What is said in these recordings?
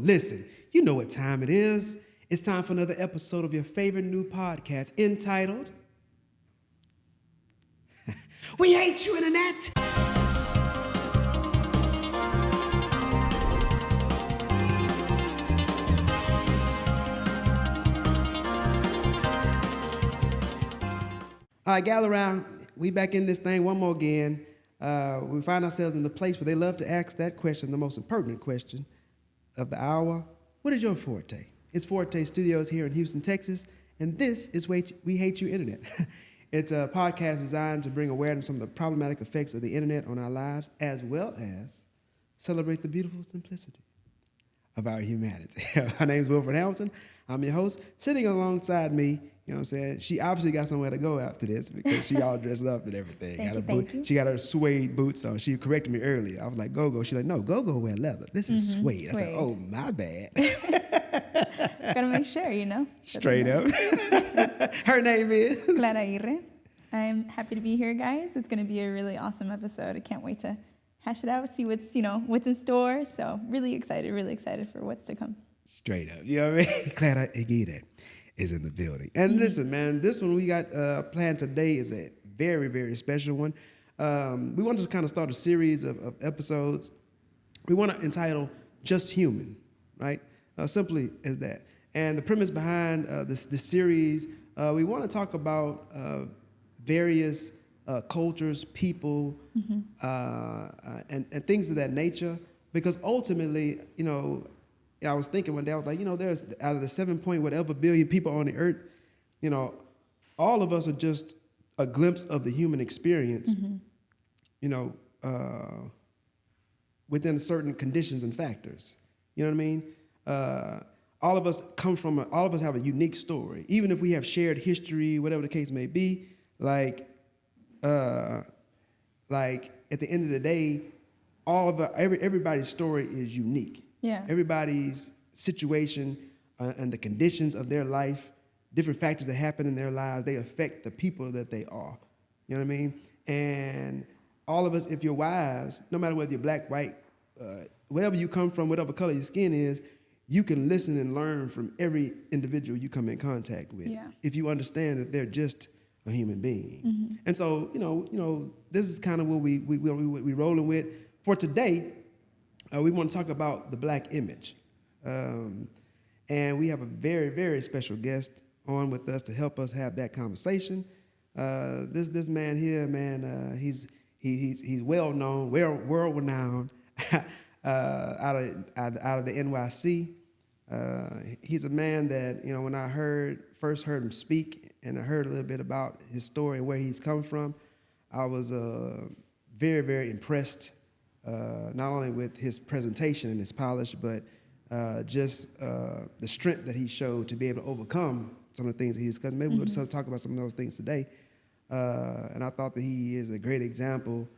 Listen, you know what time it is. It's time for another episode of your favorite new podcast entitled We Hate You, Internet! All right, gather around. We back in this thing one more again. We find ourselves in the place where they love to ask that question, the most impertinent question of the hour. What is your forte? It's Forte Studios here in Houston, Texas, and this is We Hate You, Internet. It's a podcast designed to bring awareness to some of the problematic effects of the internet on our lives, as well as celebrate the beautiful simplicity of our humanity. My name is Wilfred Hamilton. I'm your host. Sitting alongside me, you know what I'm saying? She obviously got somewhere to go after this because she all dressed up and everything. Thank you. She got her suede boots on. She corrected me earlier. I was like, go. She's like, no, go wear leather. This is suede. I said, oh, my bad. Gotta make sure, you know. Straight up. Her name is? Clara. I'm happy to be here, guys. It's gonna be a really awesome episode. I can't wait to hash it out, see what's in store. So really excited for what's to come. Straight up. You know what I mean? Clara is in the building. And listen, man, this one we got planned today is a very, very special one. We want to kind of start a series of episodes. We want to entitle Just Human, right? Simply as that. And the premise behind this series, we want to talk about various cultures, people, and things of that nature. Because ultimately, I was thinking one day, I was like, there's out of the 7 billion people on the earth, all of us are just a glimpse of the human experience, within certain conditions and factors. You know what I mean? All of us have a unique story, even if we have shared history, whatever the case may be. Like at the end of the day, everybody's story is unique. Yeah. Everybody's situation and the conditions of their life, different factors that happen in their lives, they affect the people that they are. You know what I mean? And all of us, if you're wise, no matter whether you're black, white, whatever you come from, whatever color your skin is, you can listen and learn from every individual you come in contact with. Yeah. If you understand that they're just a human being. And so, this is kind of what we rolling with. For today, we want to talk about the black image. And we have a very, very special guest on with us to help us have that conversation. This man here, he's well known, world renowned out of the NYC. He's a man that, when I first heard him speak and I heard a little bit about his story and where he's come from, I was very, very impressed. Not only with his presentation and his polish, but just the strength that he showed to be able to overcome some of the things that he discussed. Maybe we'll just talk about some of those things today. And I thought that he is a great example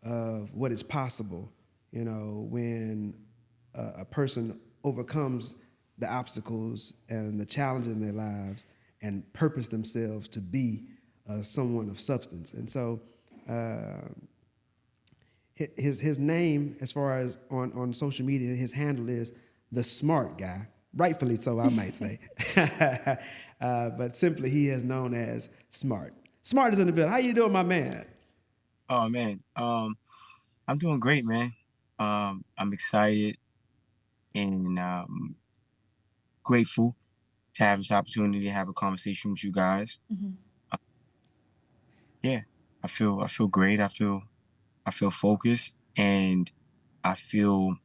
of what is possible, when a person overcomes the obstacles and the challenges in their lives and purpose themselves to be someone of substance. And so his name, as far as on social media, his handle is the Smart Guy, rightfully so, I might say. But simply, he is known as Smart. Smart is in the building. How you doing, my man? Oh man, I'm doing great, man. I'm excited and grateful to have this opportunity to have a conversation with you guys. Yeah, I feel great. I feel focused, and I feel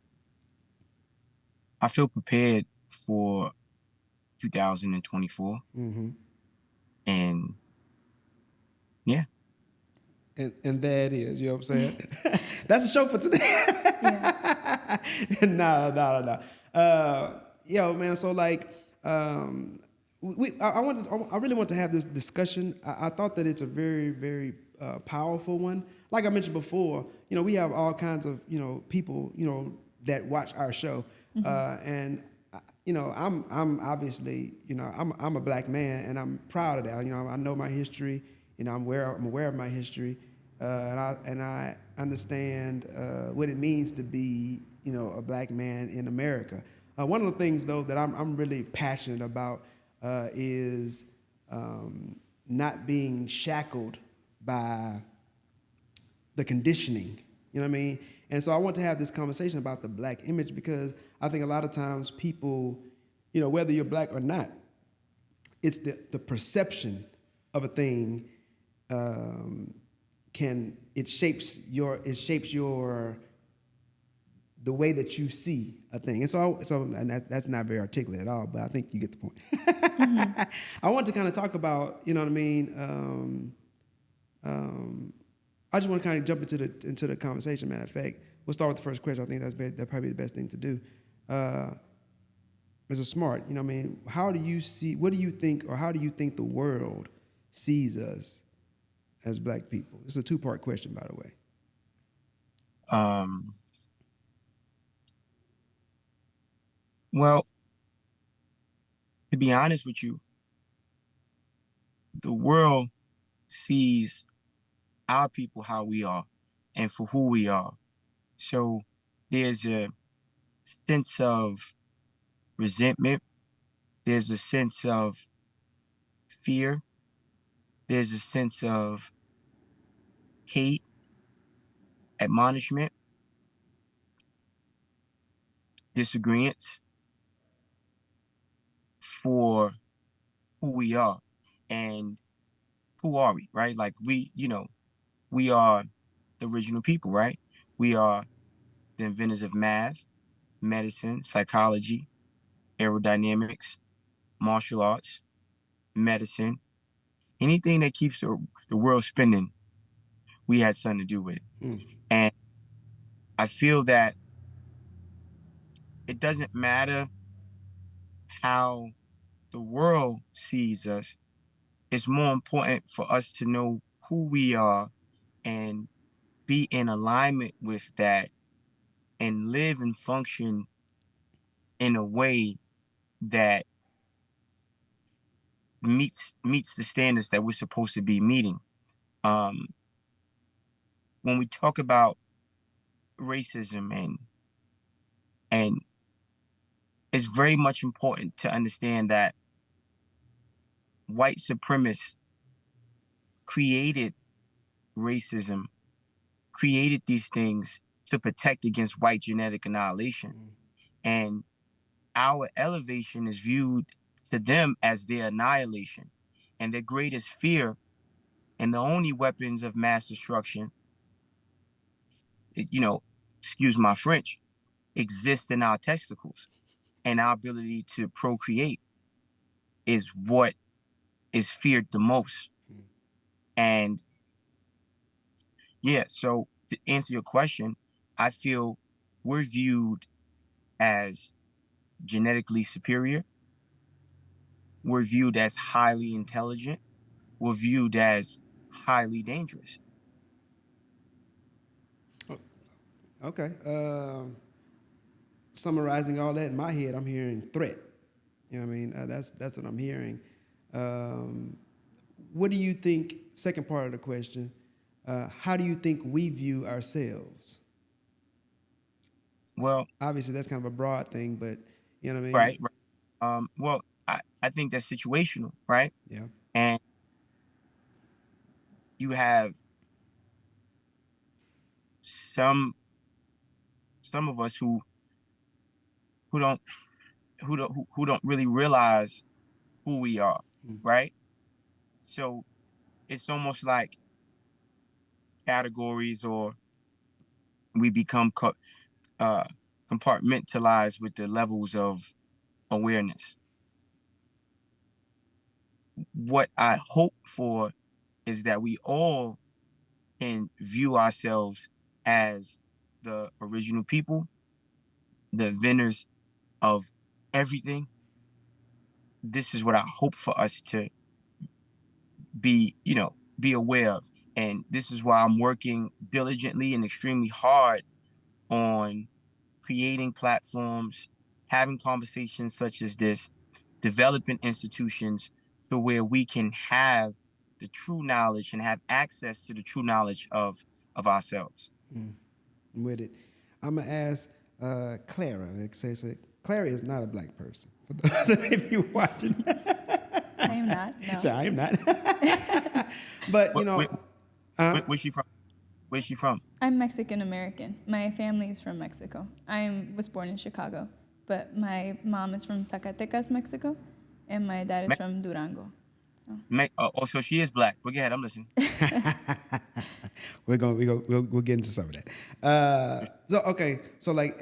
prepared for 2024. And yeah. And there it is, you know what I'm saying? That's a show for today. No. Yo, man, so like, I really want to have this discussion. I thought that it's a very, very powerful one. Like I mentioned before, we have all kinds of, people, that watch our show. And I'm obviously, I'm a black man, and I'm proud of that. I know my history. I'm aware of my history, and I understand what it means to be, a black man in America. One of the things, though, that I'm really passionate about is not being shackled by the conditioning. You know what I mean? And so I want to have this conversation about the black image because I think a lot of times people, whether you're black or not, it's the perception of a thing it shapes your the way that you see a thing. And so that's not very articulate at all, but I think you get the point. Mm-hmm. I want to kind of talk about, you know what I mean? I just want to kind of jump into the conversation. Matter of fact, we'll start with the first question. I think that's probably the best thing to do. Mr. Smart, you know what I mean? What do you think, or how do you think the world sees us as black people? It's a two-part question, by the way. Well, to be honest with you, the world sees our people how we are and for who we are. So there's a sense of resentment. There's a sense of fear. There's a sense of hate, admonishment, disagreements for who we are. And who are we, right? Like we are the original people, right? We are the inventors of math, medicine, psychology, aerodynamics, martial arts, medicine, anything that keeps the world spinning, we had something to do with it. And I feel that it doesn't matter how the world sees us. It's more important for us to know who we are and be in alignment with that and live and function in a way that meets the standards that we're supposed to be meeting. When we talk about racism and it's very much important to understand that white supremacists created racism, created these things to protect against white genetic annihilation. And our elevation is viewed to them as their annihilation. And their greatest fear and the only weapons of mass destruction, excuse my French, exist in our testicles. And our ability to procreate is what is feared the most. And yeah, so to answer your question, I feel we're viewed as genetically superior. We're viewed as highly intelligent. We're viewed as highly dangerous. Okay. Summarizing all that in my head, I'm hearing threat. You know what I mean? That's what I'm hearing. What do you think? Second part of the question: how do you think we view ourselves? Well, obviously that's kind of a broad thing, but you know what I mean? Right. Well, I think that's situational, right? Yeah. And you have some of us who don't really realize who we are, right? So it's almost like categories, or we become compartmentalized with the levels of awareness. What I hope for is that we all can view ourselves as the original people, the inventors of everything. This is what I hope for us to be aware of. And this is why I'm working diligently and extremely hard on creating platforms, having conversations such as this, developing institutions to where we can have the true knowledge and have access to the true knowledge of ourselves. With it. I'm going to ask Clara. Clara is not a black person. For those that may be watching. I am not. No. So I am not. But, you know, Where's she from? Where's she from? I'm Mexican American. My family is from Mexico. I was born in Chicago, but my mom is from Zacatecas, Mexico, and my dad is from Durango. So, so she is black. But go ahead, I'm listening. we'll get into some of that. So okay, so like,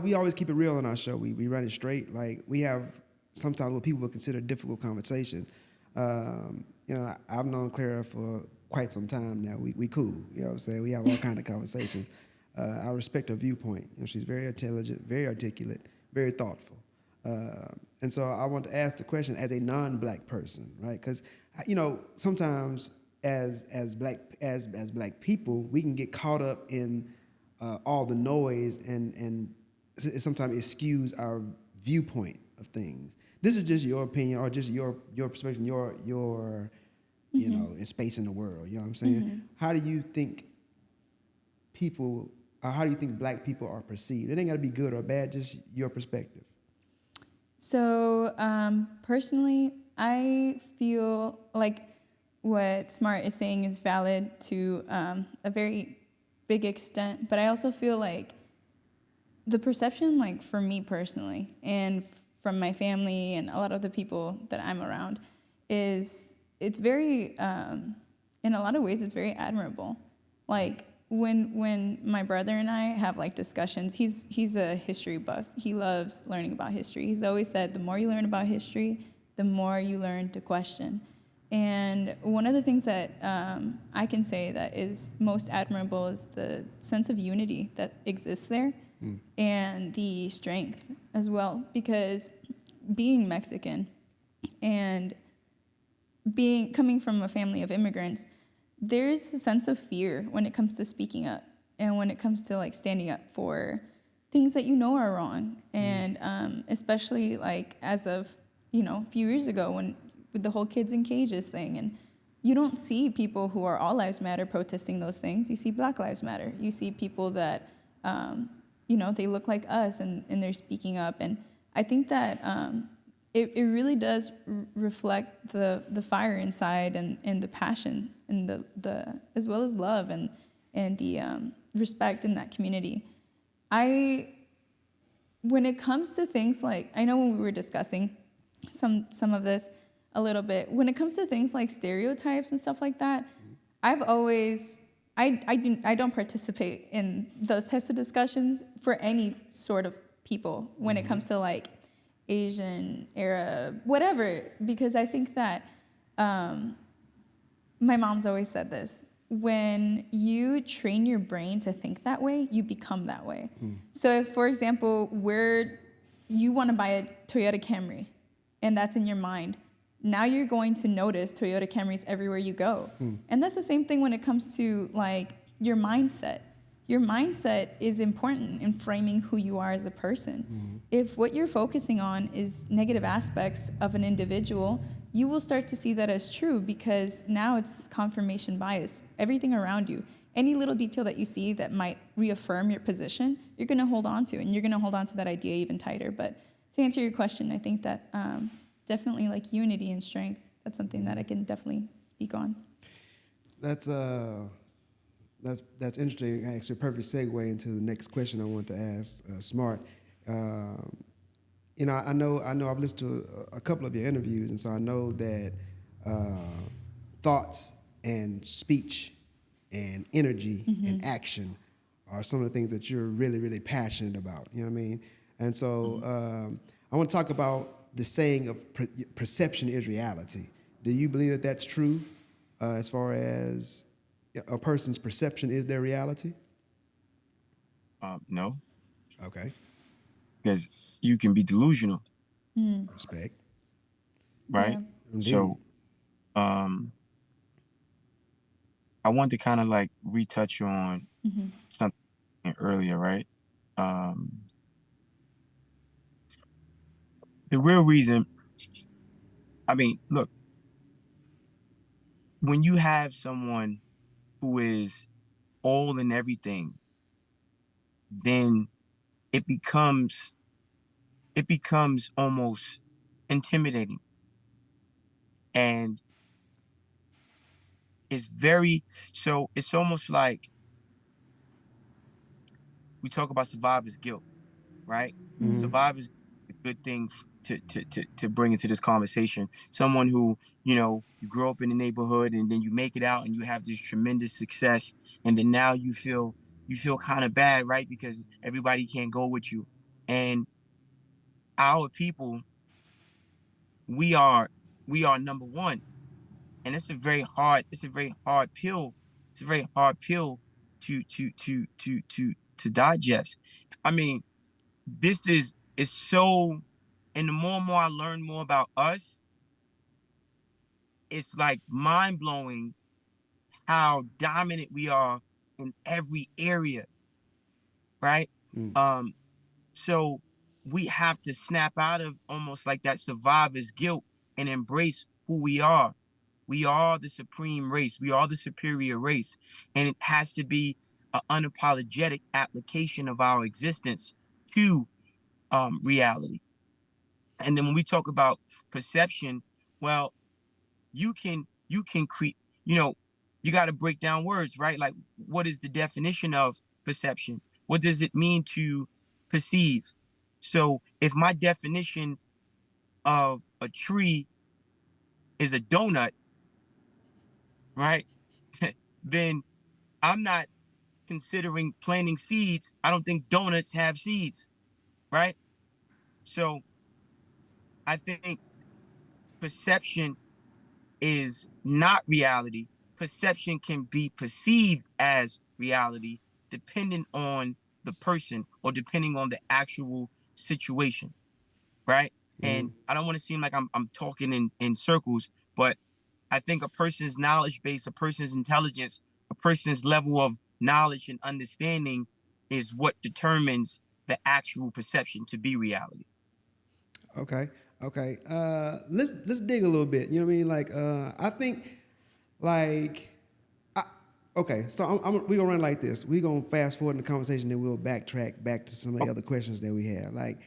we always keep it real on our show. We run it straight. Like we have sometimes what people would consider difficult conversations. You know, I've known Clara for quite some time now. We cool. You know what I'm saying? We have all kind of conversations. I respect her viewpoint. You know, she's very intelligent, very articulate, very thoughtful. And so I want to ask the question as a non-black person, right? Because you know sometimes as black people we can get caught up in all the noise and sometimes it skews our viewpoint of things. This is just your opinion or just your perspective, your you know, space in the world. You know what I'm saying? How do you think people? How do you think black people are perceived? It ain't got to be good or bad. Just your perspective. So personally, I feel like what Smart is saying is valid to a very big extent, but I also feel like the perception, like for me personally, and from my family and a lot of the people that I'm around, is it's very, in a lot of ways, it's very admirable. Like when my brother and I have like discussions, he's a history buff. He loves learning about history. He's always said the more you learn about history, the more you learn to question. And one of the things that I can say that is most admirable is the sense of unity that exists there and the strength as well. Because being Mexican and coming from a family of immigrants, there's a sense of fear when it comes to speaking up and when it comes to like standing up for things that you know are wrong. And especially like as of, you know, a few years ago when with the whole kids in cages thing, and you don't see people who are all lives matter protesting those things. You see Black Lives Matter. You see people that, you know, they look like us and they're speaking up. And I think that it really does reflect the fire inside and the passion and the as well as love and the respect in that community. When it comes to things like, I know when we were discussing some of this a little bit, when it comes to things like stereotypes and stuff like that, I've always, I don't participate in those types of discussions for any sort of people when it comes to like Asian, Arab, whatever, because I think that my mom's always said this. When you train your brain to think that way, you become that way. So if, for example, you want to buy a Toyota Camry and that's in your mind, now you're going to notice Toyota Camrys everywhere you go. And that's the same thing when it comes to like your mindset. Your mindset is important in framing who you are as a person. If what you're focusing on is negative aspects of an individual, you will start to see that as true because now it's confirmation bias. Everything around you, any little detail that you see that might reaffirm your position, you're going to hold on to, and you're going to hold on to that idea even tighter. But to answer your question, I think that definitely like unity and strength, that's something that I can definitely speak on. That's interesting. Actually, a perfect segue into the next question I want to ask Smart. You know, I know I've listened to a couple of your interviews, and so I know that thoughts and speech and energy and action are some of the things that you're really, really passionate about. You know what I mean? And so I want to talk about the saying of perception is reality. Do you believe that that's true as far as a person's perception is their reality? No. Okay. Because you can be delusional. Respect. Right? Yeah. So I want to kind of like retouch on something earlier, right? The real reason, I mean, look, when you have someone who is all in everything, then it becomes it becomes almost intimidating, and it's very, so it's almost like we talk about survivor's guilt, right? Mm-hmm. Survivor's a good thing to bring into this conversation. Someone who, you grow up in the neighborhood and then you make it out and you have this tremendous success, and then now you feel kind of bad, right? Because everybody can't go with you. And our people, we are we are number one. And it's a very hard pill. It's a very hard pill to digest. I mean, this is so, and the more I learn more about us, it's like mind blowing how dominant we are in every area, right? Mm. Um, so we have to snap out of almost like that survivor's guilt and embrace who we are. We are the supreme race. We are the superior race. And it has to be an unapologetic application of our existence to reality. And then when we talk about perception, well, you can create, you know, you got to break down words, right? Like, what is the definition of perception? What does it mean to perceive? So if my definition of a tree is a donut, right? Then I'm not considering planting seeds. I don't think donuts have seeds, right? So I think perception is not reality. Perception can be perceived as reality depending on the person or depending on the actual situation, right? Mm-hmm. And I don't want to seem like I'm talking in circles, but I think a person's knowledge base, a person's intelligence, a person's level of knowledge and understanding is what determines the actual perception to be reality. Okay. Okay. Let's dig a little bit. You know what I mean? Like, I think, like, I, okay. So we gonna run like this. We gonna fast forward in the conversation, then we'll backtrack back to some of the Oh, other questions that we had. Like,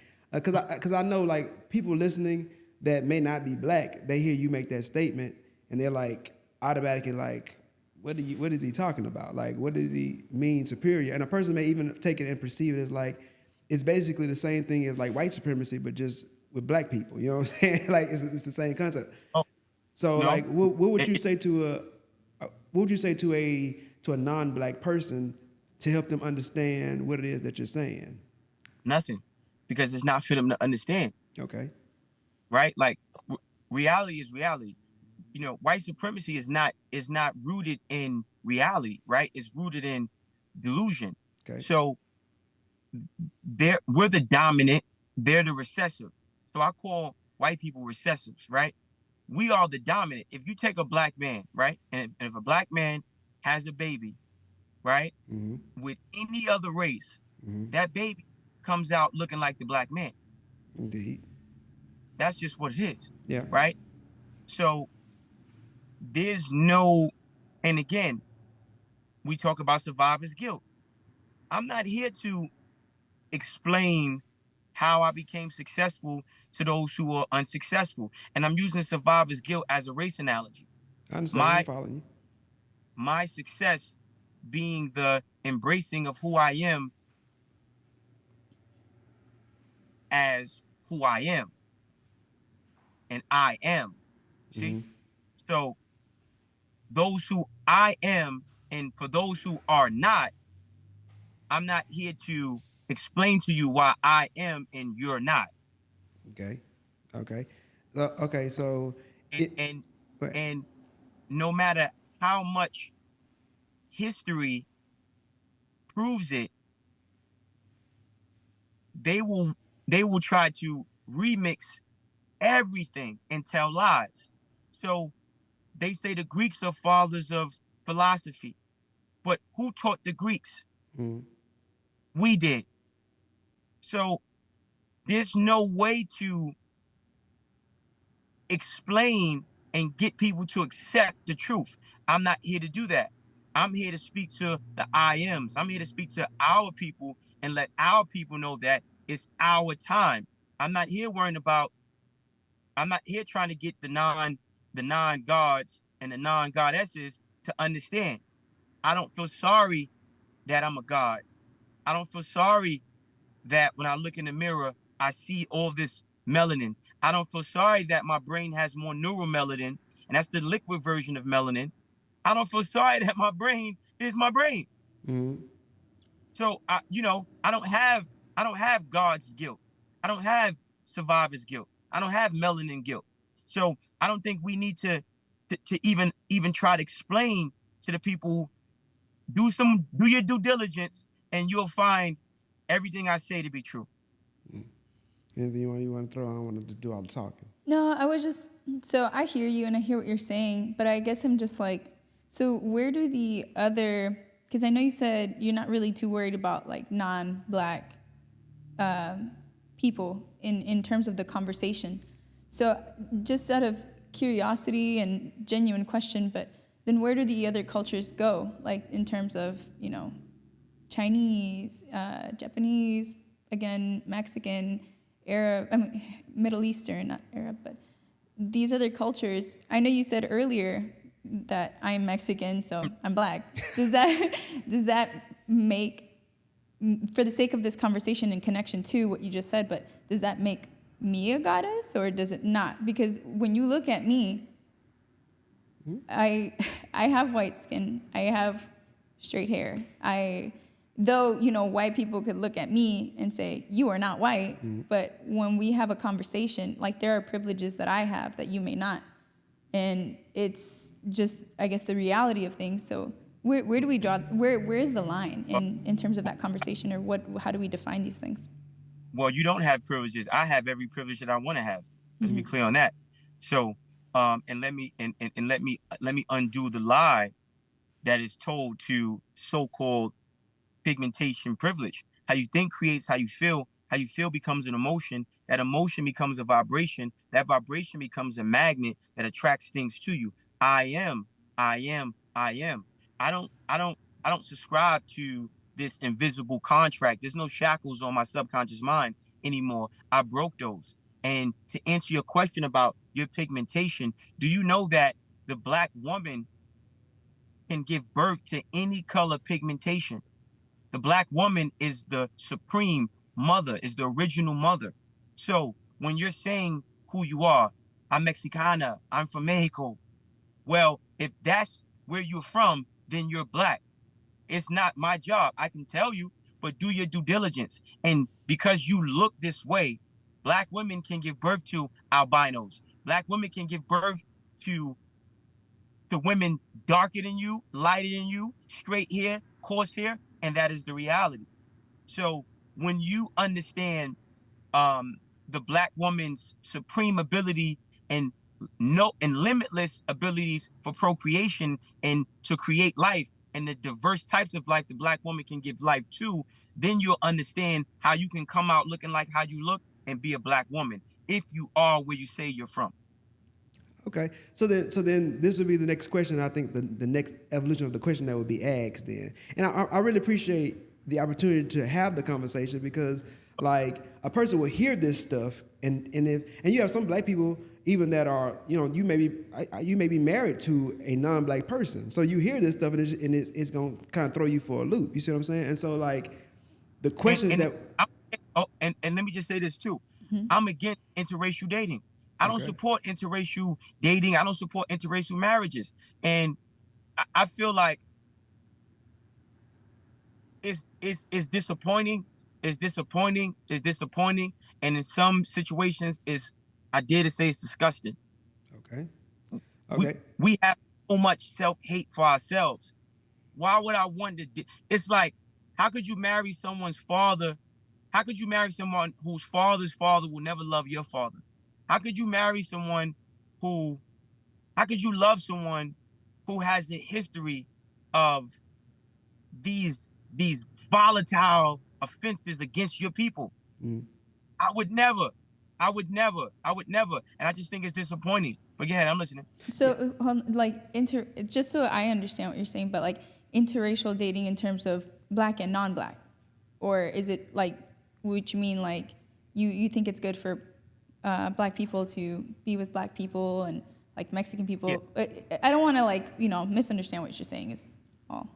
cause I know like people listening that may not be black, they hear you make that statement and they're like automatically like, what is he talking about? Like, what does he mean superior? And a person may even take it and perceive it as like, it's basically the same thing as like white supremacy, but just with black people. You know what I'm saying? Like, it's the same concept. oh, So, no. like, what would It, you it, say to what would you say to a non-black person to help them understand what it is that you're saying? nothing, because it's not for them to understand, Okay. right? Like, reality is reality. White supremacy is not rooted in reality, right? It's rooted in delusion. Okay. So we're the dominant, they're the recessive. So I call white people recessives, right? We are the dominant. If you take a black man, right, and if a black man has a baby, right, Mm-hmm. with any other race, Mm-hmm. that baby comes out looking like the black man. Indeed. That's just what it is, Yeah. right? So there's no, and again, we talk about survivor's guilt. I'm not here to explain how I became successful to those who were unsuccessful. And I'm using survivor's guilt as a race analogy. I understand. I'm My following you. my success being the embracing of who I am as who I am and I am. See? Mm-hmm. So those who I am, and for those who are not, I'm not here to explain to you why I am and you're not. Okay. Okay. Okay. So And it. and Wait. and no matter how much history proves it, they will they will try to remix everything and tell lies. So they say the Greeks are fathers of philosophy, but who taught the Greeks? Mm-hmm. We did. So there's no way to explain and get people to accept the truth. I'm not here to do that. I'm here to speak to the I ams. I'm here to speak to our people and let our people know that it's our time. I'm not here worrying about. I'm not here trying to get the non-gods and the non-goddesses to understand. I don't feel sorry that I'm a god. I don't feel sorry that when I look in the mirror, I see all this melanin. I don't feel sorry that my brain has more neuromelanin, and that's the liquid version of melanin. I don't feel sorry that my brain is my brain. Mm-hmm. So I don't have God's guilt. I don't have survivor's guilt. I don't have melanin guilt. So I don't think we need to even try to explain to the people. Do your due diligence, and you'll find everything I say to be true. Anything you want to throw? I don't want to do all the talking. No, I was just, so I hear you and I hear what you're saying, but I guess I'm just like, so where do the other, because I know you said you're not really too worried about like non-black people in terms of the conversation. So just out of curiosity and genuine question, but then where do the other cultures go? Like in terms of, you know, Chinese, Japanese, again, Mexican, Arab, I mean, Middle Eastern, not Arab, but these other cultures. I know you said earlier that I'm Mexican, so I'm black. Does that make, for the sake of this conversation and connection to what you just said, but does that make me a goddess or does it not? Because when you look at me, I have white skin. I have straight hair. Though, you know, white people could look at me and say, you are not white, but when we have a conversation, like there are privileges that I have that you may not. And it's just, I guess, the reality of things. So where do we draw, where is the line in terms of that conversation, or how do we define these things? Well, you don't have privileges. I have every privilege that I want to have. Let's be clear on that. So, and let me undo the lie that is told to so-called pigmentation privilege. How you think creates how you feel. How you feel becomes an emotion. That emotion becomes a vibration. That vibration becomes a magnet that attracts things to you. I am. I don't subscribe to this invisible contract. There's no shackles on my subconscious mind anymore. I broke those. And to answer your question about your pigmentation, do you know that the black woman can give birth to any color pigmentation? The black woman is the supreme mother, is the original mother. So when you're saying who you are, I'm Mexicana, I'm from Mexico. Well, if that's where you're from, then you're black. It's not my job. I can tell you, but do your due diligence. And because you look this way, black women can give birth to albinos. Black women can give birth to women darker than you, lighter than you, straight hair, coarse hair, and that is the reality. So when you understand the black woman's supreme ability and limitless abilities for procreation and to create life and the diverse types of life the black woman can give life to, then you'll understand how you can come out looking like how you look and be a black woman if you are where you say you're from. Okay, so then this would be the next question. I think the next evolution of the question that would be asked then, and I really appreciate the opportunity to have the conversation because like a person will hear this stuff and you have some black people even that are, you know, you may be married to a non-black person, so you hear this stuff and it's gonna kind of throw you for a loop. You see what I'm saying? And so like the questions and let me just say this too. I'm against interracial dating. I don't support interracial dating. I don't support interracial marriages. And I feel like it's disappointing. It's disappointing. It's disappointing. And in some situations, I dare to say it's disgusting. Okay. We have so much self-hate for ourselves. Why would I want to? It's like, how could you marry someone's father? How could you marry someone whose father's father will never love your father? How could you marry someone how could you love someone who has a history of these volatile offenses against your people? I would never. And I just think it's disappointing. But go ahead, I'm listening. So just so I understand what you're saying, but like interracial dating in terms of black and non-black, or is it like, which mean like you think it's good for Black people to be with Black people and like Mexican people. Yeah. I don't want to like, you know, misunderstand what you're saying is all.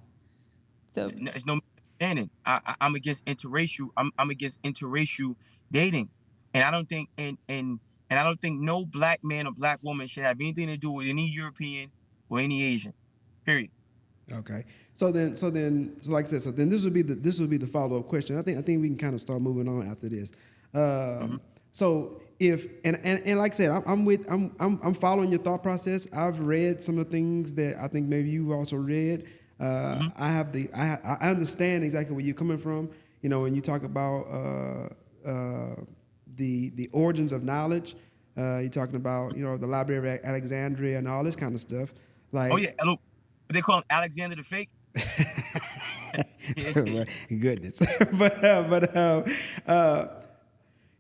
So It's no misunderstanding. I'm against interracial. I'm against interracial dating, and I don't think and I don't think no Black man or Black woman should have anything to do with any European or any Asian. Period. Okay. So like I said, so then this would be the follow up question. I think we can kind of start moving on after this. So if and like I said, I'm following your thought process. I've read some of the things that I think maybe you also read. I understand exactly where you're coming from. You know, when you talk about the origins of knowledge, you're talking about, you know, the Library of Alexandria and all this kind of stuff. Like, Oh yeah, look, they call him Alexander the Fake. Goodness,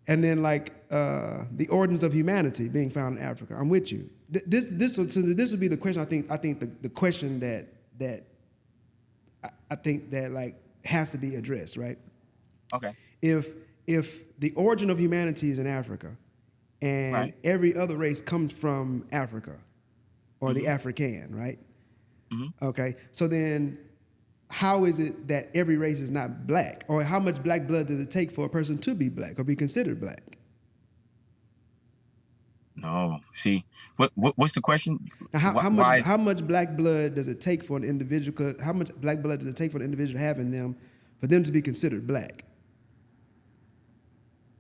and then like the origins of humanity being found in Africa. I'm with you. This would be the question. I think the question that I think that like has to be addressed, right? Okay. If the origin of humanity is in Africa, and Right. every other race comes from Africa, or the African, right? Okay, so then how is it that every race is not Black, or how much Black blood does it take for a person to be Black or be considered Black? No. See, what's the question? Now, Why? how much Black blood does it take for an individual? How much Black blood does it take for an individual to have in them for them to be considered Black?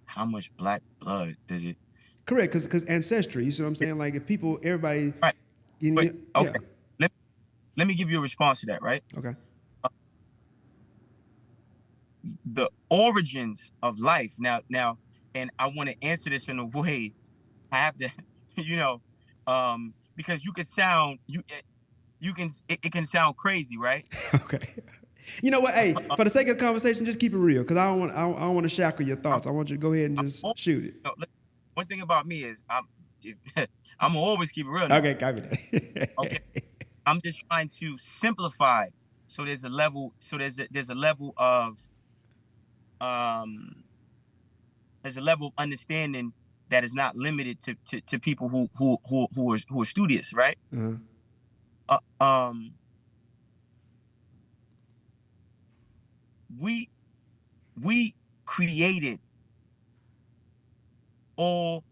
How much Black blood does it? Correct, because ancestry. You see what I'm saying? Like if people, everybody, Right. you But know, okay. yeah. Let me give you a response to that. Right. Okay. The origins of life. Now, and I want to answer this in a way I have to, you know, because you can sound it can sound crazy, right? Okay. You know what? Hey, for the sake of the conversation, just keep it real, because I don't want to shackle your thoughts. I want you to go ahead and just shoot it. You know, one thing about me is I'm gonna always keep it real. Okay, copy that. Okay, I'm just trying to simplify. So there's a level. So there's a level of understanding that is not limited to people who are studious, right? Uh-huh. We created all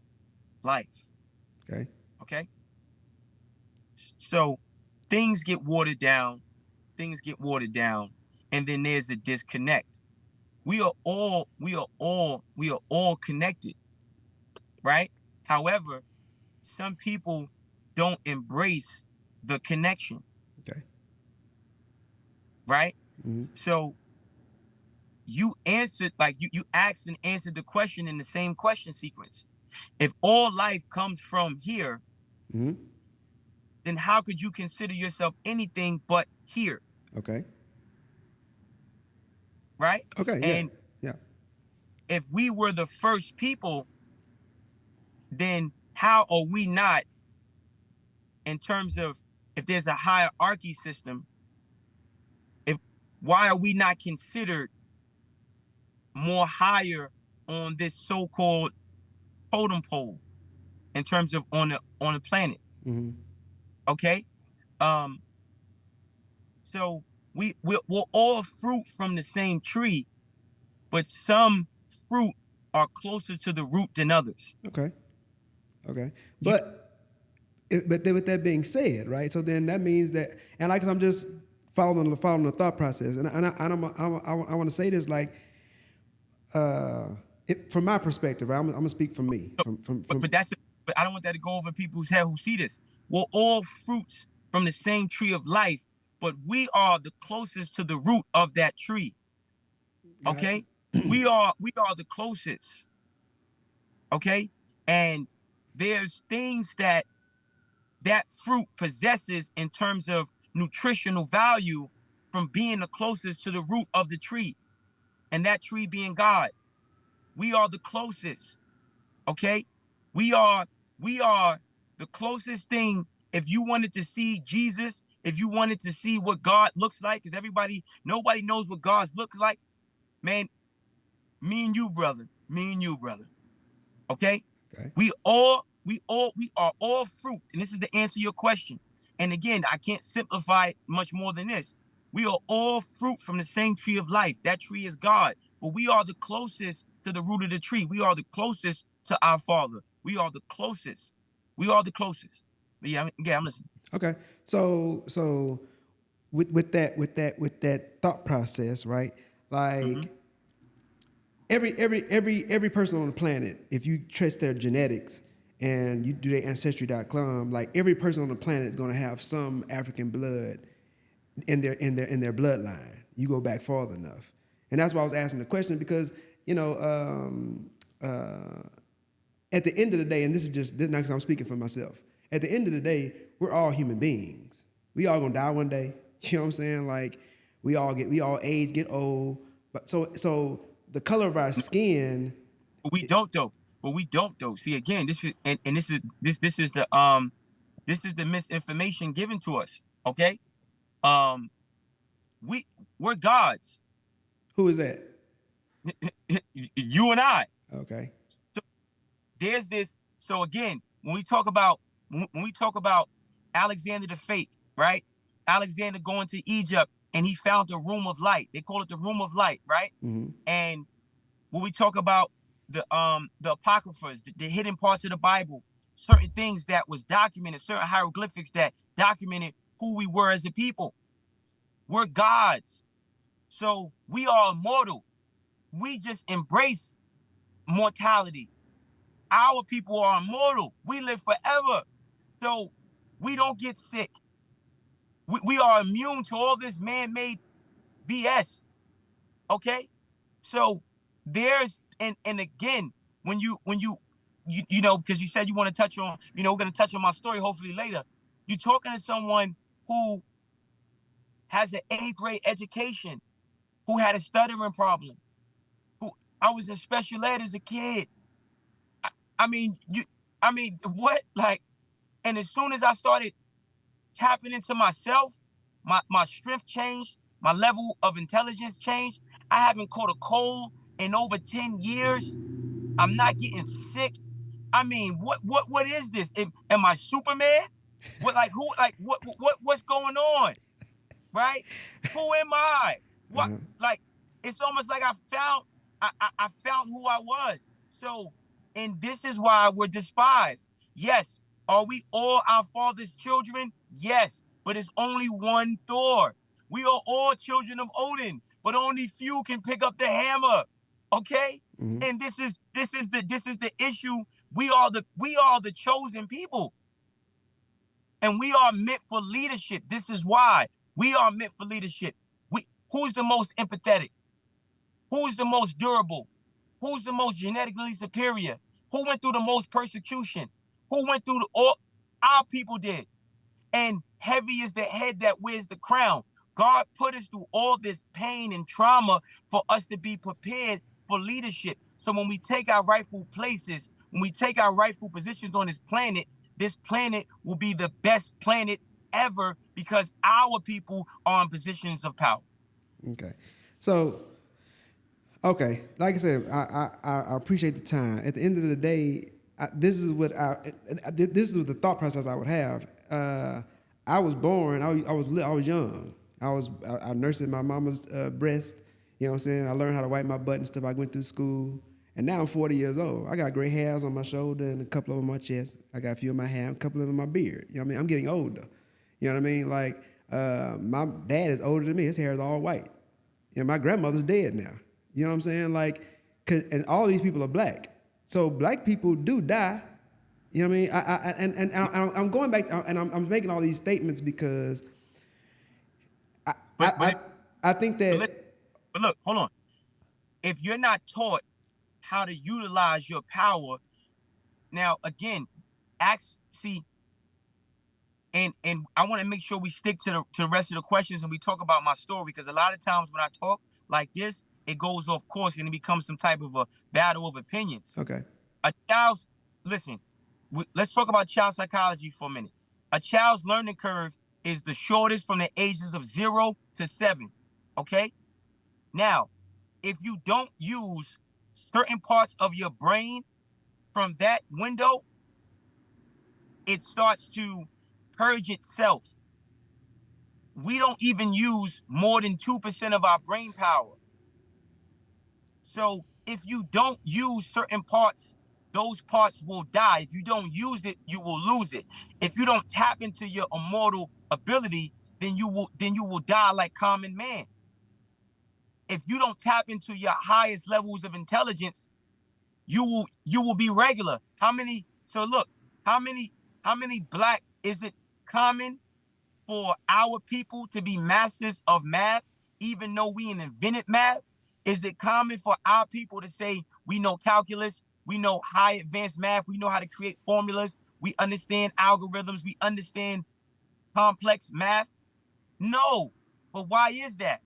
life. Okay. Okay. So things get watered down, and then there's a disconnect. We are all connected, right? However, some people don't embrace the connection. Okay. Right? Mm-hmm. So you answered, like you asked and answered the question in the same question sequence. If all life comes from here, then how could you consider yourself anything but here? Okay. Right? Okay. And yeah. if we were the first people, then how are we not, in terms of if there's a hierarchy system, why are we not considered more higher on this so-called totem pole in terms of on the planet? Mm-hmm. Okay. So we're all fruit from the same tree, but some fruit are closer to the root than others. Okay. But with that being said, right? So then that means that, and like I'm just following the thought process, and I want to say this, like, from my perspective, right? I'm gonna speak from me. But I don't want that to go over people's head who see this. We're all fruits from the same tree of life, but we are the closest to the root of that tree. Okay, we are the closest. Okay, and there's things that fruit possesses in terms of nutritional value from being the closest to the root of the tree, and that tree being God. We are the closest. Okay, we are the closest thing. If you wanted to see Jesus, if you wanted to see what God looks like, because nobody knows what God looks like, man. Me and you, brother. Okay? Okay. We are all fruit. And this is to answer your question. And again, I can't simplify it much more than this. We are all fruit from the same tree of life. That tree is God. But we are the closest to the root of the tree. We are the closest to our Father. We are the closest. We are the closest. But yeah, I'm listening. Okay. So with that thought process, right? Mm-hmm. Like every person on the planet, if you trace their genetics and you do their ancestry.com, like every person on the planet is going to have some African blood in their bloodline. You go back farther enough, and that's why I was asking the question, because at the end of the day, and this is just not because I'm speaking for myself. At the end of the day, we're all human beings. We all gonna die one day. You know what I'm saying? Like we all age, get old. But so the color of our skin. But we don't though. But we don't though. See again, this is and this is the misinformation given to us. Okay? Um we we're gods. Who is that? You and I. Okay. So there's this. So again, when we talk about Alexander the Fake, right? Alexander going to Egypt and he found the room of light. They call it the room of light, right? Mm-hmm. And when we talk about the apocryphas, the hidden parts of the Bible, certain things that was documented, certain hieroglyphics that documented who we were as a people. We're gods. So we are immortal. We just embrace mortality. Our people are immortal. We live forever. So we don't get sick. We are immune to all this man-made BS. Okay? So there's and again, when you know, because you said you want to touch on, we're gonna touch on my story hopefully later. You're talking to someone who has an 8th grade education, who had a stuttering problem, who I was in special ed as a kid. I, I mean, what? Like, and as soon as I started tapping into myself, my strength changed, my level of intelligence changed. I haven't caught a cold in over 10 years. I'm not getting sick. I mean, what is this? Am I Superman? What like who like what's going on? Right? Who am I? What Uh-huh. like it's almost like I found who I was. So, and this is why we're despised. Yes. Are we all our father's children? Yes. But it's only one Thor. We are all children of Odin, but only few can pick up the hammer. Okay? Mm-hmm. And this is the issue. We are the chosen people. And we are meant for leadership. This is why we are meant for leadership. Who's the most empathetic? Who's the most durable? Who's the most genetically superior? Who went through the most persecution? Who went through all our people did? And heavy is the head that wears the crown. God put us through all this pain and trauma for us to be prepared for leadership. So when we take our rightful places, when we take our rightful positions on this planet will be the best planet ever because our people are in positions of power. Okay. So, okay, like I said, I appreciate the time. At the end of the day, this is what the thought process I would have. I was born. I was young. I nursed in my mama's breast. You know what I'm saying? I learned how to wipe my butt and stuff. I went through school, and now I'm 40 years old. I got gray hairs on my shoulder and a couple of them on my chest. I got a few in my hair, a couple of them in my beard. You know what I mean? I'm getting older. You know what I mean? Like my dad is older than me. His hair is all white. You know, my grandmother's dead now. You know what I'm saying? Like, and all these people are black. So black people do die. You know what I mean? I'm going back and I'm making all these statements because I think that. But look, hold on. If you're not taught how to utilize your power, now again, see, and I want to make sure we stick to the rest of the questions and we talk about my story because a lot of times when I talk like this, it goes off course and it becomes some type of a battle of opinions. Okay. Listen, let's talk about child psychology for a minute. A child's learning curve is the shortest from the ages of 0 to 7. Okay? Now, if you don't use certain parts of your brain from that window, it starts to purge itself. We don't even use more than 2% of our brain power. So if you don't use certain parts, those parts will die. If you don't use it, you will lose it. If you don't tap into your immortal ability, then you will die like common man. If you don't tap into your highest levels of intelligence, you will be regular. How many? So look, how many black is it common for our people to be masters of math, even though we invented math? Is it common for our people to say we know calculus, we know high advanced math, we know how to create formulas, we understand algorithms, we understand complex math? No. But why is that?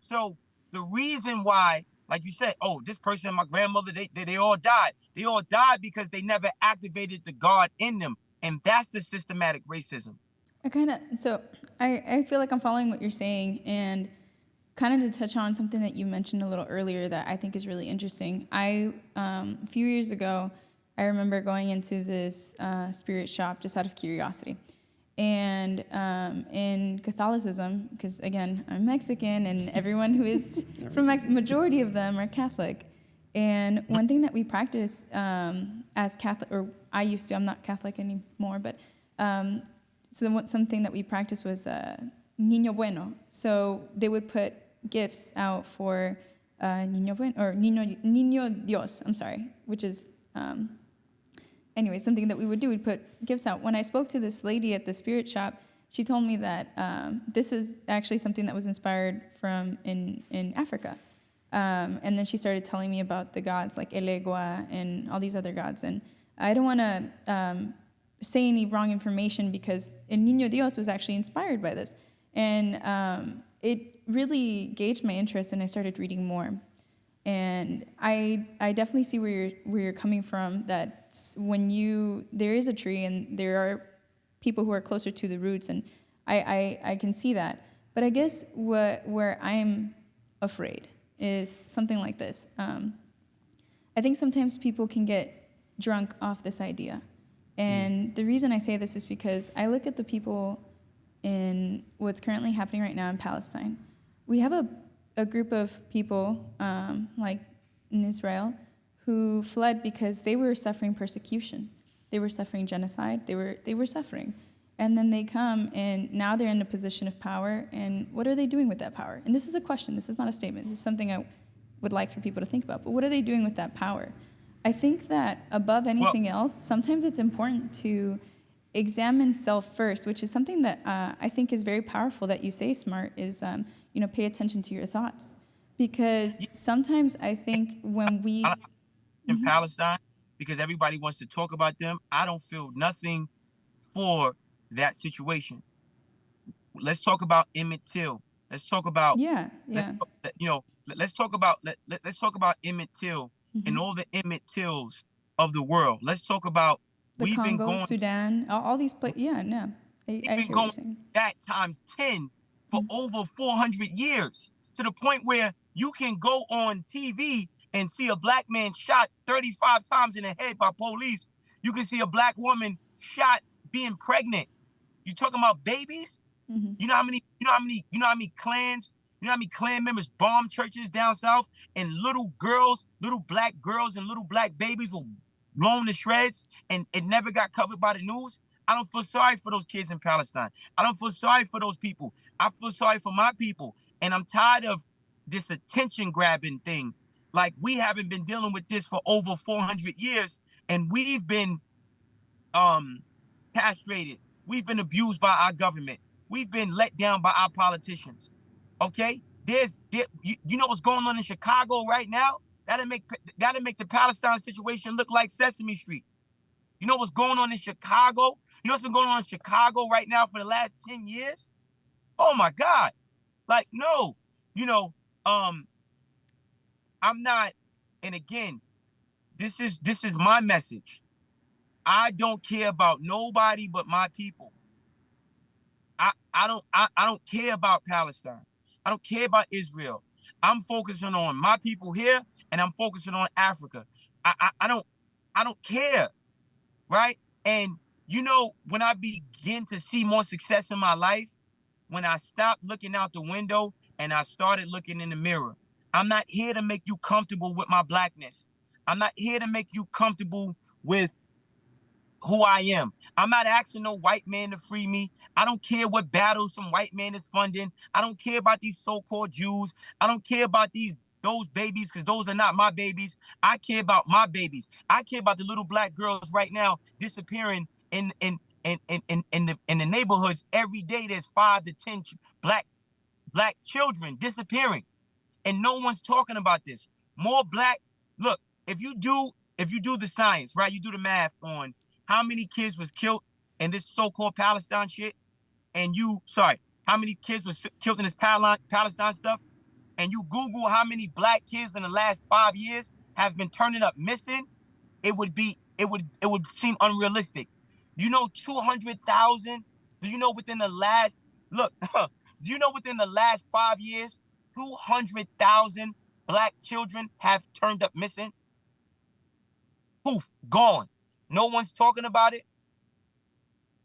So the reason why, like you said, oh, this person and my grandmother, they all died. They all died because they never activated the God in them. And that's the systematic racism. I feel like I'm following what you're saying, and kind of to touch on something that you mentioned a little earlier that I think is really interesting. A few years ago, I remember going into this spirit shop just out of curiosity. And in Catholicism, because again, I'm Mexican, and everyone who is from majority of them are Catholic. And one thing that we practice as Catholic, or I used to, I'm not Catholic anymore, but something that we practiced was Niño Bueno. So they would put gifts out for Niño Bueno, or Niño Dios, I'm sorry, which is, anyway, something that we would do. We'd put gifts out. When I spoke to this lady at the spirit shop, she told me that this is actually something that was inspired from in Africa. And then she started telling me about the gods like Elegua and all these other gods. And I don't want to say any wrong information, because El Niño Dios was actually inspired by this. And it really gauged my interest, and I started reading more. And I definitely see where you're coming from, that when there is a tree and there are people who are closer to the roots, and I can see that. But I guess where I'm afraid is something like this. I think sometimes people can get drunk off this idea. And the reason I say this is because I look at the people in what's currently happening right now in Palestine. We have a group of people, like in Israel, who fled because they were suffering persecution. They were suffering genocide. They were suffering. And then they come, and now they're in a position of power, and what are they doing with that power? And this is a question. This is not a statement. This is something I would like for people to think about. But what are they doing with that power? I think that above anything else, sometimes it's important to examine self first, which is something that I think is very powerful that you say, Smart, is pay attention to your thoughts. Because sometimes I think when we... In Palestine, because everybody wants to talk about them, I don't feel nothing for that situation. Let's talk about Emmett Till. Let's talk about... Let's talk about Emmett Till and all the Emmett Tills of the world. Let's talk about the Congo, Sudan, all these places. Yeah, no. We've been going that times 10 for over 400 years, to the point where you can go on TV and see a black man shot 35 times in the head by police. You can see a black woman shot being pregnant. You talking about babies? You know how many clans, you know how many clan members bomb churches down south, and little black girls and little black babies were blown to shreds, and it never got covered by the news? I don't feel sorry for those kids in Palestine. I don't feel sorry for those people. I feel sorry for my people. And I'm tired of this attention grabbing thing. Like, we haven't been dealing with this for over 400 years, and we've been castrated. We've been abused by our government. We've been let down by our politicians. Okay? You know what's going on in Chicago right now? That'll make the Palestine situation look like Sesame Street. You know what's going on in Chicago? You know what's been going on in Chicago right now for the last 10 years? Oh my God. Like, no. I'm not, and again, this is my message. I don't care about nobody but my people. I don't care about Palestine. I don't care about Israel. I'm focusing on my people here, and I'm focusing on Africa. I don't I don't care, right? And you know, when I begin to see more success in my life, when I stopped looking out the window and I started looking in the mirror. I'm not here to make you comfortable with my blackness. I'm not here to make you comfortable with who I am. I'm not asking no white man to free me. I don't care what battles some white man is funding. I don't care about these so-called Jews. I don't care about those babies, because those are not my babies. I care about my babies. I care about the little black girls right now disappearing in the neighborhoods. Every day there's 5 to 10 black children disappearing, and no one's talking about this. More black. Look, if you do the science, right, you do the math on how many kids was killed in this so-called Palestine shit, and how many kids was killed in this Palestine stuff, and you Google how many black kids in the last 5 years have been turning up missing, it would seem unrealistic. You know, 200,000. Do you know within the last look? Do you know within the last 5 years, 200,000 black children have turned up missing? Poof, gone. No one's talking about it.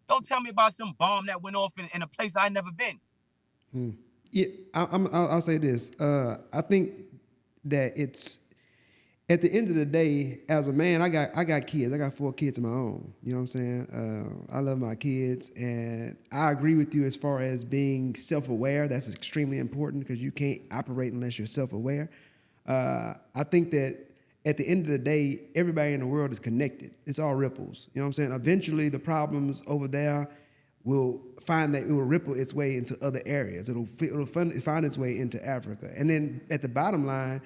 Don't tell me about some bomb that went off in a place I never been. Yeah, I'll say this. I think that it's at the end of the day, as a man, I got kids. I got 4 kids of my own. You know what I'm saying? I love my kids, and I agree with you as far as being self-aware. That's extremely important because you can't operate unless you're self-aware. I think that at the end of the day, everybody in the world is connected. It's all ripples. You know what I'm saying? Eventually, the problems over there will find that it will ripple its way into other areas. It'll find its way into Africa. And then at the bottom line,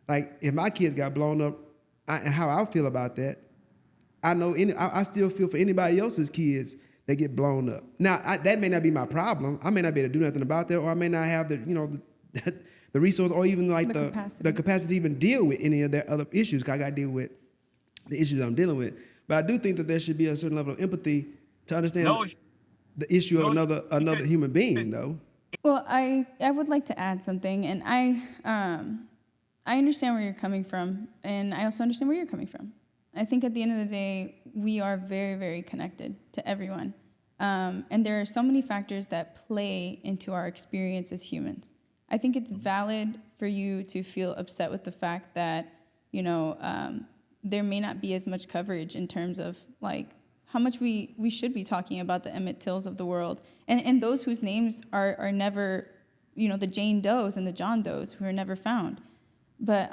like if my kids got blown up, and how I feel about that, I know I still feel for anybody else's kids that get blown up. Now that may not be my problem. I may not be able to do nothing about that, or I may not have the resource, or even like the capacity to even deal with any of their other issues. Cause I got to deal with the issues I'm dealing with. But I do think that there should be a certain level of empathy to understand the issue of another human being, though. Well, I would like to add something, and I understand where you're coming from, and I also understand where you're coming from. I think at the end of the day, we are very, very connected to everyone. And there are so many factors that play into our experience as humans. I think it's valid for you to feel upset with the fact that, there may not be as much coverage in terms of, like, how much we should be talking about the Emmett Tills of the world. And those whose names are never, the Jane Does and the John Does who are never found. But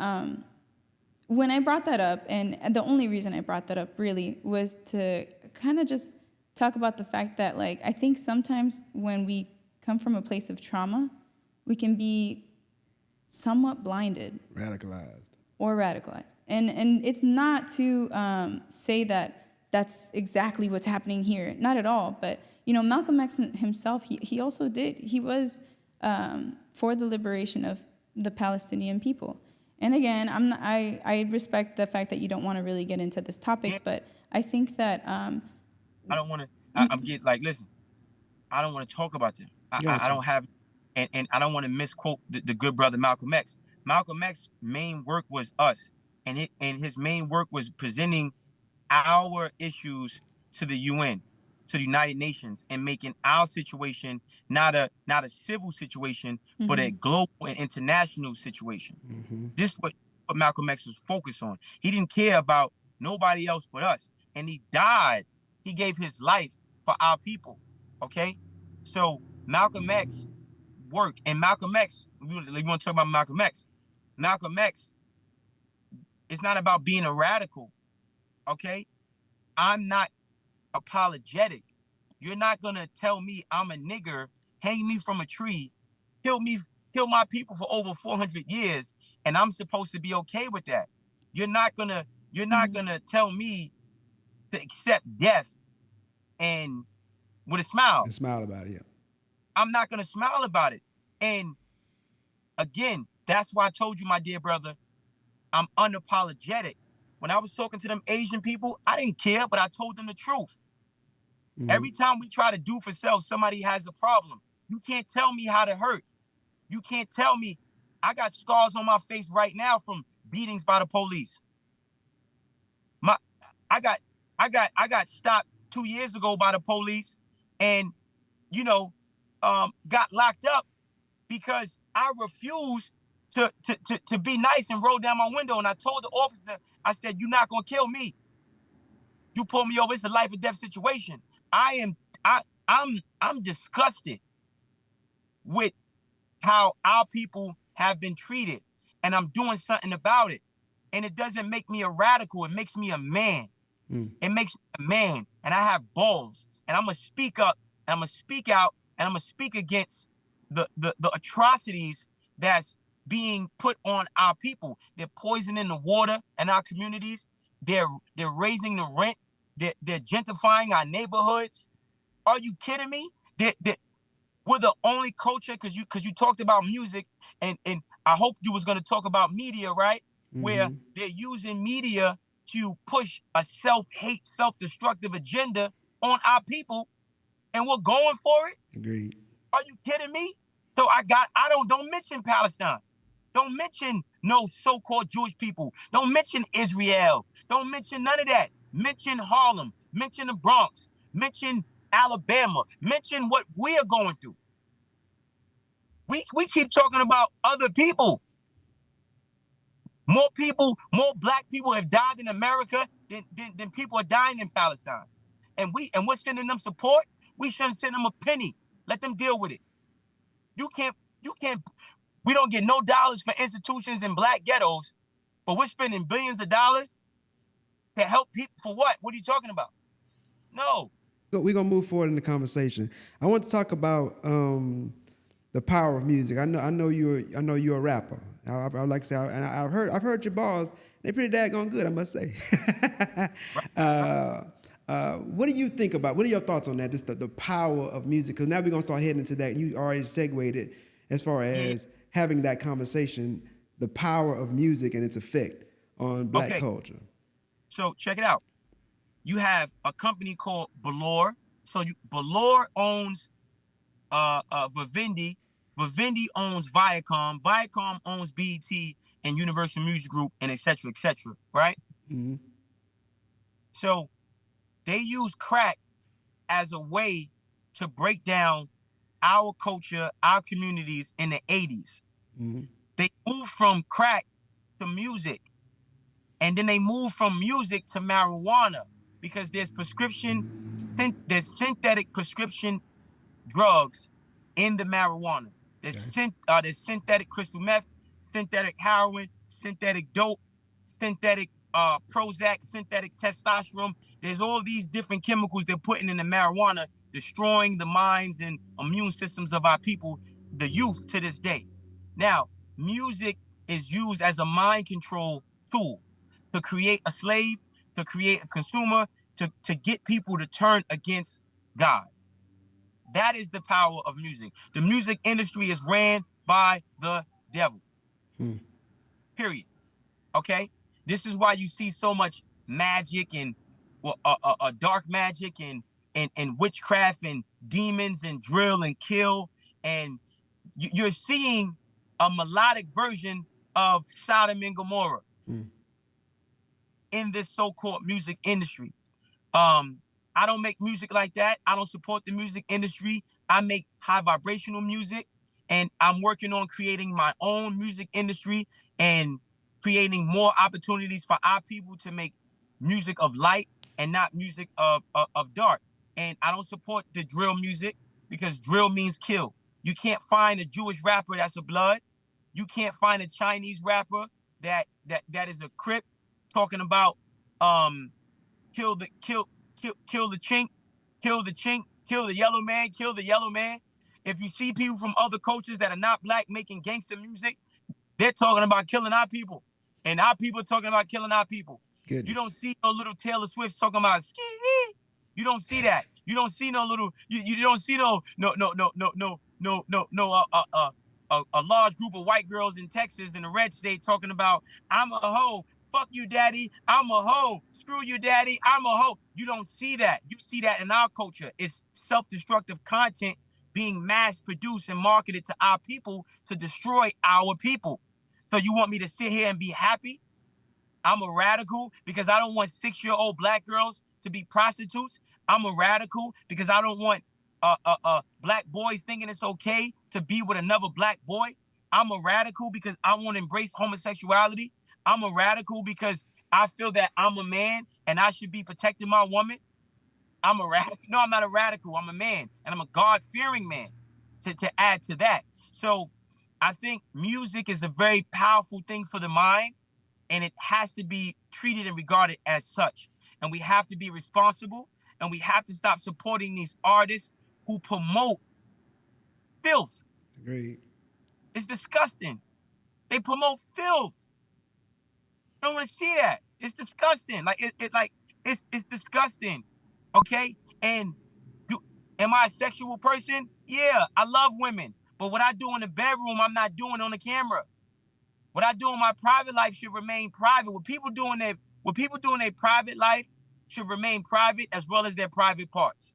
when I brought that up, and the only reason I brought that up really was to kind of just talk about the fact that, like, I think sometimes when we come from a place of trauma, we can be somewhat blinded. Radicalized. And it's not to say that that's exactly what's happening here. Not at all. But, Malcolm X himself, he also did. He was for the liberation of the Palestinian people. And again, I respect the fact that you don't want to really get into this topic, but I think that I don't want to. Listen, I don't want to talk about them. I don't have, and I don't want to misquote the good brother Malcolm X. Malcolm X's main work was us, and his main work was presenting our issues to the UN, to the United Nations, and making our situation not a civil situation, but a global and international situation. This is what Malcolm X was focused on. He didn't care about nobody else but us, and he died. He gave his life for our people. Okay, so Malcolm X work, and Malcolm X. We want to talk about Malcolm X. Malcolm X. It's not about being a radical. Okay, I'm not apologetic. You're not gonna tell me I'm a nigger, hang me from a tree, kill my people for over 400 years, and I'm supposed to be okay with that. You're not gonna tell me to accept death and with a smile. And smile about it, yeah. I'm not gonna smile about it. And again, that's why I told you, my dear brother, I'm unapologetic. When I was talking to them Asian people, I didn't care, but I told them the truth. Every time we try to do for self, somebody has a problem. You can't tell me how to hurt. You can't tell me. I got scars on my face right now from beatings by the police. I got stopped 2 years ago by the police, and got locked up because I refused to be nice and roll down my window. And I told the officer, I said, "You're not gonna kill me. You pull me over. It's a life or death situation." I am I I'm disgusted with how our people have been treated, and I'm doing something about it. And it doesn't make me a radical. It makes me a man. It makes me a man, and I have balls, and I'm gonna speak up, and I'm gonna speak out, and I'm gonna speak against the atrocities that's being put on our people. They're poisoning the water in our communities. They're raising the rent. They're gentrifying our neighborhoods. Are you kidding me? We're the only culture, because you talked about music, and I hope you was gonna talk about media, right? Where they're using media to push a self-hate, self-destructive agenda on our people, and we're going for it. Agreed. Are you kidding me? So don't mention Palestine. Don't mention no so-called Jewish people. Don't mention Israel. Don't mention none of that. Mention Harlem. Mention the Bronx. Mention Alabama. Mention what we are going through. We keep talking about other people. More black people have died in America than people are dying in Palestine. And we're sending them support. We shouldn't send them a penny. Let them deal with it. You can't, we don't get no dollars for institutions in black ghettos, but we're spending billions of dollars to help people for what? What are you talking about? No. We're gonna move forward in the conversation. I want to talk about the power of music. I know you're a rapper. I like to say, and I've heard your bars. They're pretty daggone good, I must say. What do you think about? What are your thoughts on that? Just the power of music. Because now we're gonna start heading into that. You already segued it as far as having that conversation. The power of music and its effect on black culture. So check it out. You have a company called Belor. So Belor owns Vivendi. Vivendi owns Viacom. Viacom owns BET and Universal Music Group, and et cetera, right? Mm-hmm. So they use crack as a way to break down our culture, our communities in the 80s. Mm-hmm. They moved from crack to music, and then they moved from music to marijuana, because there's synthetic prescription drugs in the marijuana. There's synthetic crystal meth, synthetic heroin, synthetic dope, synthetic Prozac, synthetic testosterone. There's all these different chemicals they're putting in the marijuana, destroying the minds and immune systems of our people, the youth, to this day. Now, music is used as a mind control tool to create a slave, to create a consumer, to get people to turn against God. That is the power of music. The music industry is ran by the devil. Period. Okay? This is why you see so much magic and dark magic and witchcraft and demons and drill and kill. And you're seeing a melodic version of Sodom and Gomorrah in this so-called music industry. I don't make music like that. I don't support the music industry. I make high vibrational music, and I'm working on creating my own music industry and creating more opportunities for our people to make music of light and not music of dark. And I don't support the drill music, because drill means kill. You can't find a Jewish rapper that's a blood. You can't find a Chinese rapper that is a Crip talking about kill the chink, kill the yellow man, kill the yellow man. If you see people from other cultures that are not black making gangster music, they're talking about killing our people. And our people are talking about killing our people. Goodness. You don't see no little Taylor Swift talking about ski. You don't see that. You don't see no little, you don't see a large group of white girls in Texas in the red state talking about, I'm a hoe. Fuck you, daddy. I'm a hoe. Screw you, daddy. I'm a hoe. You don't see that. You see that in our culture. It's self-destructive content being mass-produced and marketed to our people to destroy our people. So you want me to sit here and be happy? I'm a radical because I don't want 6-year-old black girls to be prostitutes. I'm a radical because I don't want black boys thinking it's okay to be with another black boy. I'm a radical because I want to embrace homosexuality. I'm a radical because I feel that I'm a man and I should be protecting my woman. I'm a radical. No, I'm not a radical. I'm a man, and I'm a God-fearing man to add to that. So I think music is a very powerful thing for the mind, and it has to be treated and regarded as such. And we have to be responsible, and we have to stop supporting these artists who promote filth. Agreed. It's disgusting. They promote filth. I don't want to see that. It's disgusting. It's disgusting. Okay? And you am I a sexual person? Yeah, I love women. But what I do in the bedroom, I'm not doing on the camera. What I do in my private life should remain private. What people do in their private life should remain private, as well as their private parts.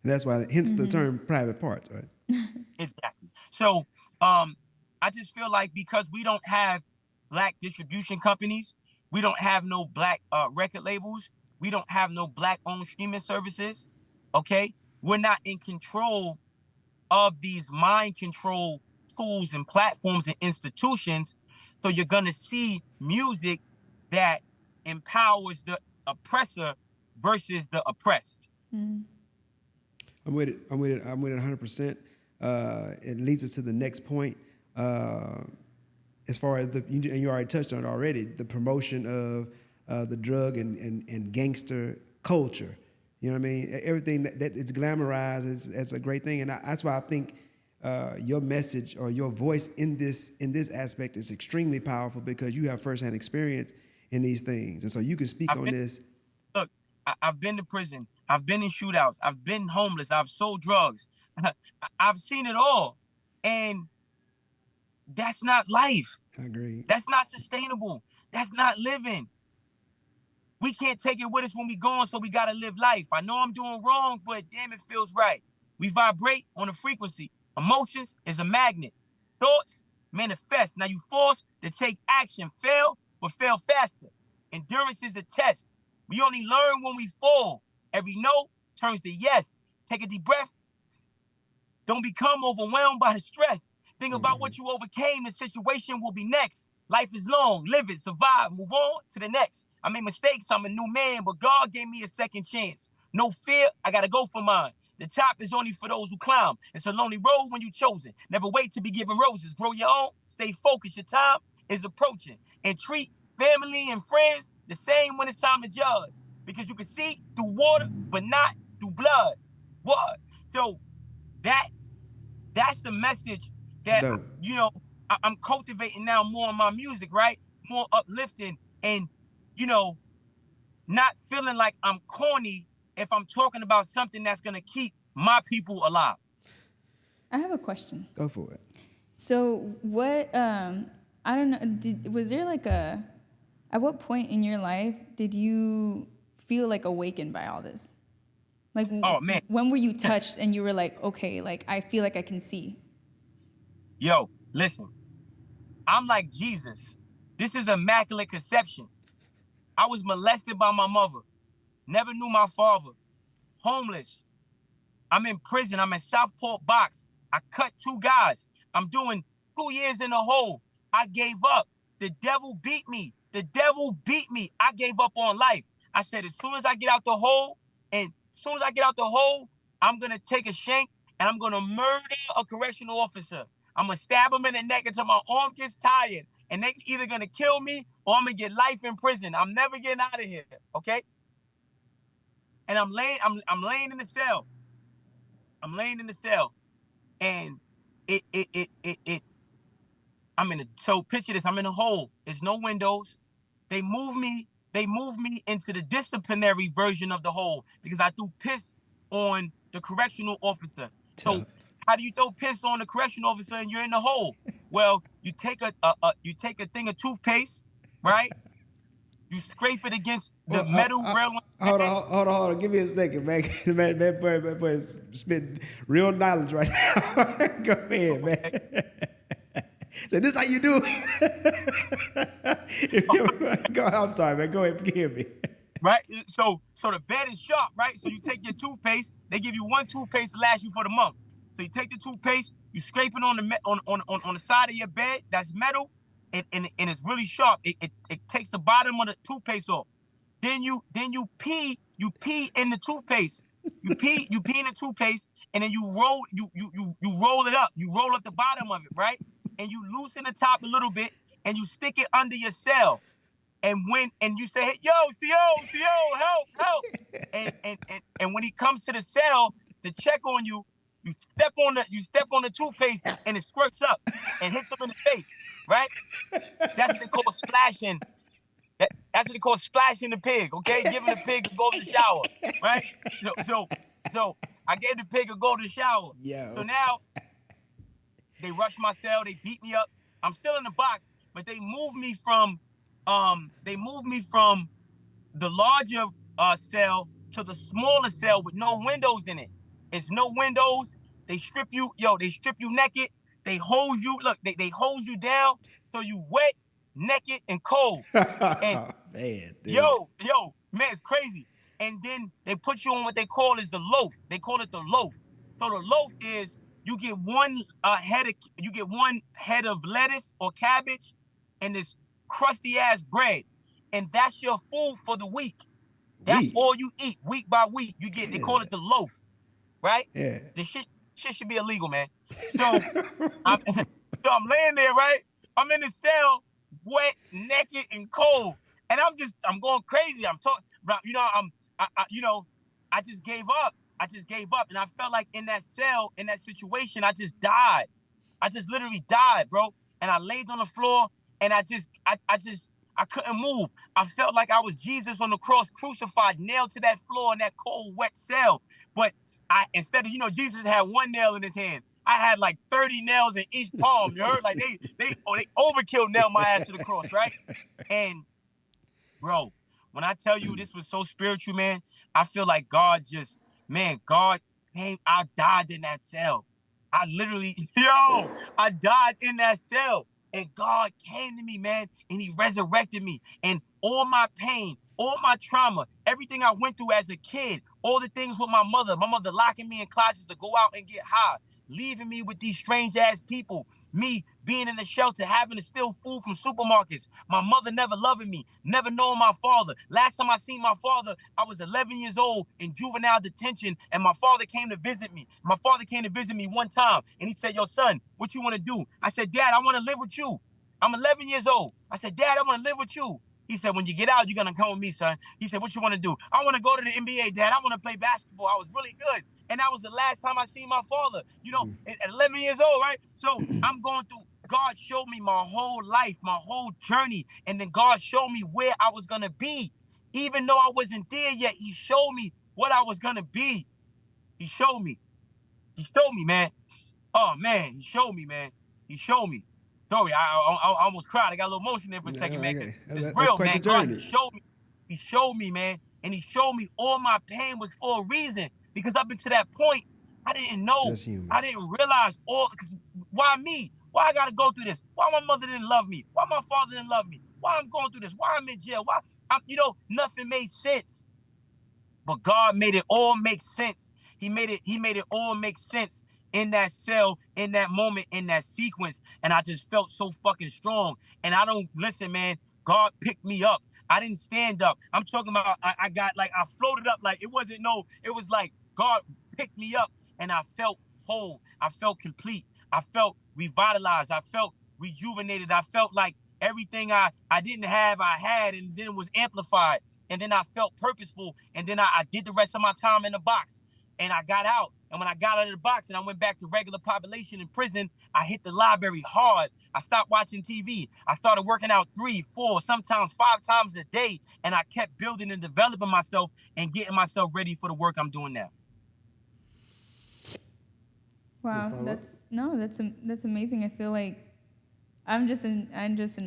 And that's why, hence the term private parts, right? Exactly. So I just feel like because we don't have black distribution companies, we don't have no black record labels, we don't have no black owned streaming services, okay? We're not in control of these mind control tools and platforms and institutions. So you're gonna see music that empowers the oppressor versus the oppressed. I'm with it. I'm with it 100%. It leads us to the next point. As far as and you already touched on it already, the promotion of the drug and gangster culture. You know what I mean? Everything that it's glamorized is a great thing, and that's why I think your message or your voice in this aspect is extremely powerful, because you have firsthand experience in these things, and so you can speak on this. Look, I've been to prison. I've been in shootouts. I've been homeless. I've sold drugs. I've seen it all, and that's not life. I agree. That's not sustainable. That's not living. We can't take it with us when we gone, so we gotta live life. I know I'm doing wrong, but damn, it feels right. We vibrate on a frequency. Emotions is a magnet. Thoughts manifest. Now you forced to take action. Fail, but fail faster. Endurance is a test. We only learn when we fall. Every no turns to yes. Take a deep breath. Don't become overwhelmed by the stress. Think about what you overcame. The situation will be next. Life is long. Live it, survive, move on to the next. I made mistakes. I'm a new man, but God gave me a second chance. No fear. I got to go for mine. The top is only for those who climb. It's a lonely road when you're chosen. Never wait to be given roses. Grow your own. Stay focused. Your time is approaching. And treat family and friends the same when it's time to judge. Because you can see through water, but not through blood. What? So that's the message that, I'm cultivating now more in my music, right? More uplifting and, not feeling like I'm corny if I'm talking about something that's going to keep my people alive. I have a question. Go for it. So what, I don't know, was there at what point in your life did you feel like awakened by all this? Like, oh, man. When were you touched and you were like, okay, like I feel like I can see? Yo, listen, I'm like Jesus. This is immaculate conception. I was molested by my mother. Never knew my father. Homeless. I'm in prison. I'm in Southport Box. I cut 2 guys. I'm doing 2 years in the hole. I gave up. The devil beat me. The devil beat me. I gave up on life. I said, as soon as I get out the hole, I'm going to take a shank and I'm going to murder a correctional officer. I'm going to stab him in the neck until my arm gets tired. And they either going to kill me or I'm going to get life in prison. I'm never getting out of here, okay? And I'm laying in the cell. I'm laying in the cell. And so picture this, I'm in a hole. There's no windows. They move me into the disciplinary version of the hole because I threw piss on the correctional officer. Tough. So how do you throw piss on the correctional officer and you're in the hole? Well, you take a thing of toothpaste, right? You scrape it against the metal rail. Hold on. Give me a second, man. Man, boy is spitting real knowledge right now. Go ahead, man. So this how you do it. I'm sorry, man. Go ahead, forgive me. Right? So the bed is sharp, right? So you take your toothpaste. They give you one toothpaste to last you for the month. So you take the toothpaste, you scrape it on the side of your bed that's metal, and it's really sharp. It takes the bottom of the toothpaste off. Then you pee in the toothpaste. You pee in the toothpaste, and then you roll it up. You roll up the bottom of it, right? And you loosen the top a little bit, and you stick it under your cell. And you say, hey, yo, CO, help. And when he comes to the cell to check on you, you step on the toothpaste and it squirts up and hits him in the face, right? That's what they call splashing. That's what they call splashing the pig, okay? Giving the pig a golden shower, right? So I gave the pig a golden shower. Yo. So now they rush my cell, they beat me up. I'm still in the box, but they moved me from the larger cell to the smaller cell with no windows in it. It's no windows. They strip you naked. They hold you, they hold you down so you wet, naked, and cold. And man, dude. yo, man, it's crazy. And then they put you on what they call is the loaf. They call it the loaf. So the loaf is you get one head of lettuce or cabbage and this crusty ass bread, and that's your food for the week. That's all you eat week by week. You get. They call it the loaf, right? Yeah. The shit should be illegal, man. So I'm laying there, right? I'm in the cell, wet, naked, and cold, and I'm going crazy. I'm talking, I just gave up. And I felt like in that cell, in that situation, I just died. I just literally died, bro. And I laid on the floor, and I couldn't move. I felt like I was Jesus on the cross, crucified, nailed to that floor in that cold, wet cell. But instead of, Jesus had one nail in his hand, I had like 30 nails in each palm. You heard? Like they overkill nailed my ass to the cross, right? And bro, when I tell you this was so spiritual, man, I feel like God came. I died in that cell. I literally, I died in that cell. And God came to me, man, and he resurrected me. And all my pain, all my trauma, everything I went through as a kid, all the things with my mother locking me in closets to go out and get high, leaving me with these strange ass people, me being in the shelter, having to steal food from supermarkets, my mother never loving me, never knowing my father. Last time I seen my father, I was 11 years old in juvenile detention, and my father came to visit me. My father came to visit me one time, and he said, yo, son, what you want to do? I said, Dad, I want to live with you. I'm 11 years old. I said, Dad, I want to live with you. He said, when you get out, you're going to come with me, son. He said, what you want to do? I want to go to the NBA, Dad. I want to play basketball. I was really good. And that was the last time I seen my father, at 11 years old, right? So I'm going through, God showed me my whole life, my whole journey. And then God showed me where I was going to be. Even though I wasn't there yet, he showed me what I was going to be. He showed me. He showed me, man. Oh, man, he showed me, man. He showed me. Sorry, I almost cried. I got a little emotion there for a second, man. Okay. It's That's real, quite man. the journey. God, he showed me, man. And he showed me all my pain was for a reason. Because up until that point, I didn't know. That's human. I didn't realize because why me? Why I got to go through this? Why my mother didn't love me? Why my father didn't love me? Why I'm going through this? Why I'm in jail? Why? Nothing made sense. But God made it all make sense. He made it all make sense in that cell, in that moment, in that sequence. And I just felt so fucking strong. And listen, man, God picked me up. I didn't stand up. I'm talking about, I floated up like it was like God picked me up and I felt whole. I felt complete. I felt revitalized. I felt rejuvenated. I felt like everything I didn't have, I had, and then it was amplified. And then I felt purposeful. And then I did the rest of my time in the box. And I got out. And when I got out of the box and I went back to regular population in prison, I hit the library hard. I stopped watching TV. I started working out 3, 4, sometimes 5 times a day. And I kept building and developing myself and getting myself ready for the work I'm doing now. Wow, that's amazing. I feel like I'm just in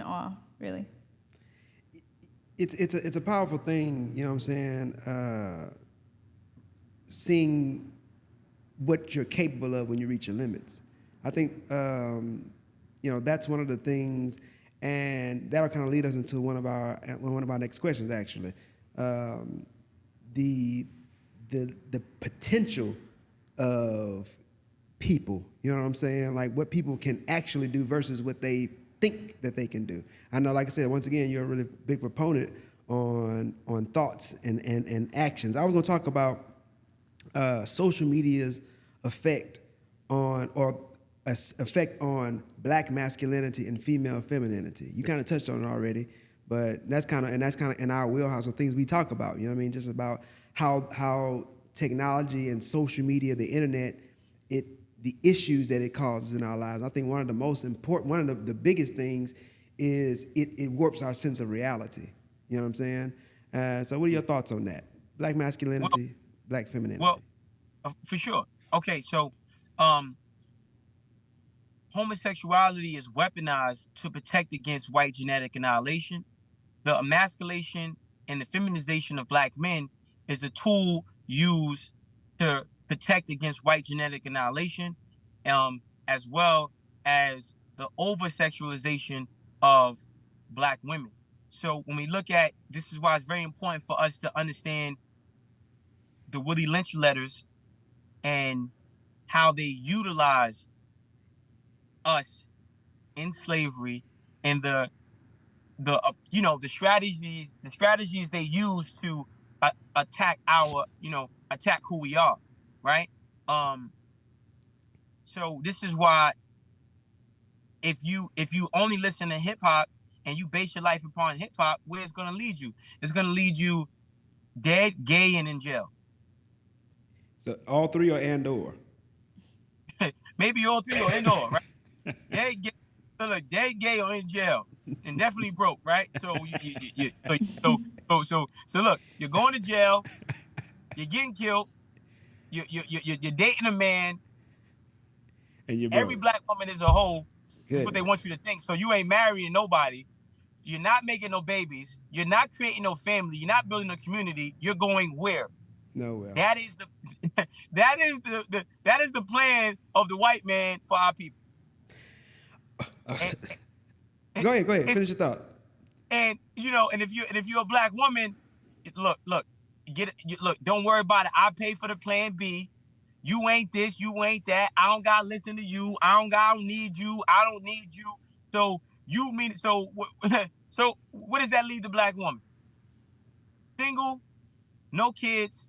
awe, really. It's a powerful thing, you know what I'm saying? Seeing what you're capable of when you reach your limits. I think that's one of the things, and that'll kind of lead us into one of our next questions, actually. The potential of people, you know what I'm saying? Like what people can actually do versus what they think that they can do. I know, like I said, once again, you're a really big proponent on thoughts and actions. I was going to talk about social media's effect on black masculinity and female femininity. You kind of touched on it already, but that's kind of in our wheelhouse of things we talk about. You know what I mean? Just about how technology and social media, the internet, the issues that it causes in our lives. I think one of the most important, one of the biggest things is it warps our sense of reality. You know what I'm saying? So what are your thoughts on that? Black masculinity, black femininity. Well, for sure. Okay, so homosexuality is weaponized to protect against white genetic annihilation. The emasculation and the feminization of black men is a tool used to protect against white genetic annihilation, as well as the over-sexualization of black women. So when we look at, this is why it's very important for us to understand the Willie Lynch letters and how they utilized us in slavery and the strategies they use to attack who we are, right? So this is why if you only listen to hip hop and you base your life upon hip hop, where it's gonna lead you? It's gonna lead you dead, gay, and in jail. So all three or? Maybe all three or and/or, right? Dead, gay, dead, gay, or in jail, and definitely broke, right? So so look, you're going to jail, you're getting killed, you're dating a man, and you're every broke. black woman is a hoe. That's what they Goodness. want you to think. So you ain't marrying nobody. You're not making no babies. You're not creating no family. You're not building a community. You're going where? Nowhere. That is the that is the plan of the white man for our people. Go ahead. Finish your thought. And if you're a black woman, look, don't worry about it. I pay for the plan B. You ain't this, you ain't that. I don't gotta listen to you. I don't need you. I don't need you. So so what does that leave the black woman? Single, no kids,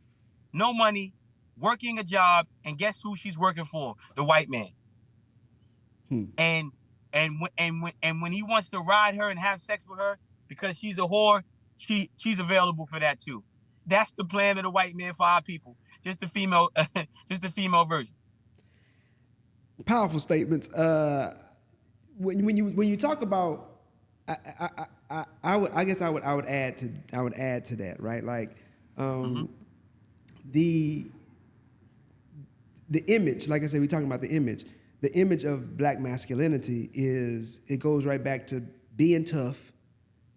no money, working a job, and guess who she's working for? The white man. And when he wants to ride her and have sex with her because she's a whore, she's available for that too. That's the plan of the white man for our people. Just the female version. Powerful statements. When you talk about, I guess I would add to that, right? Like the image, like I said, we're talking about the image. The image of black masculinity it goes right back to being tough.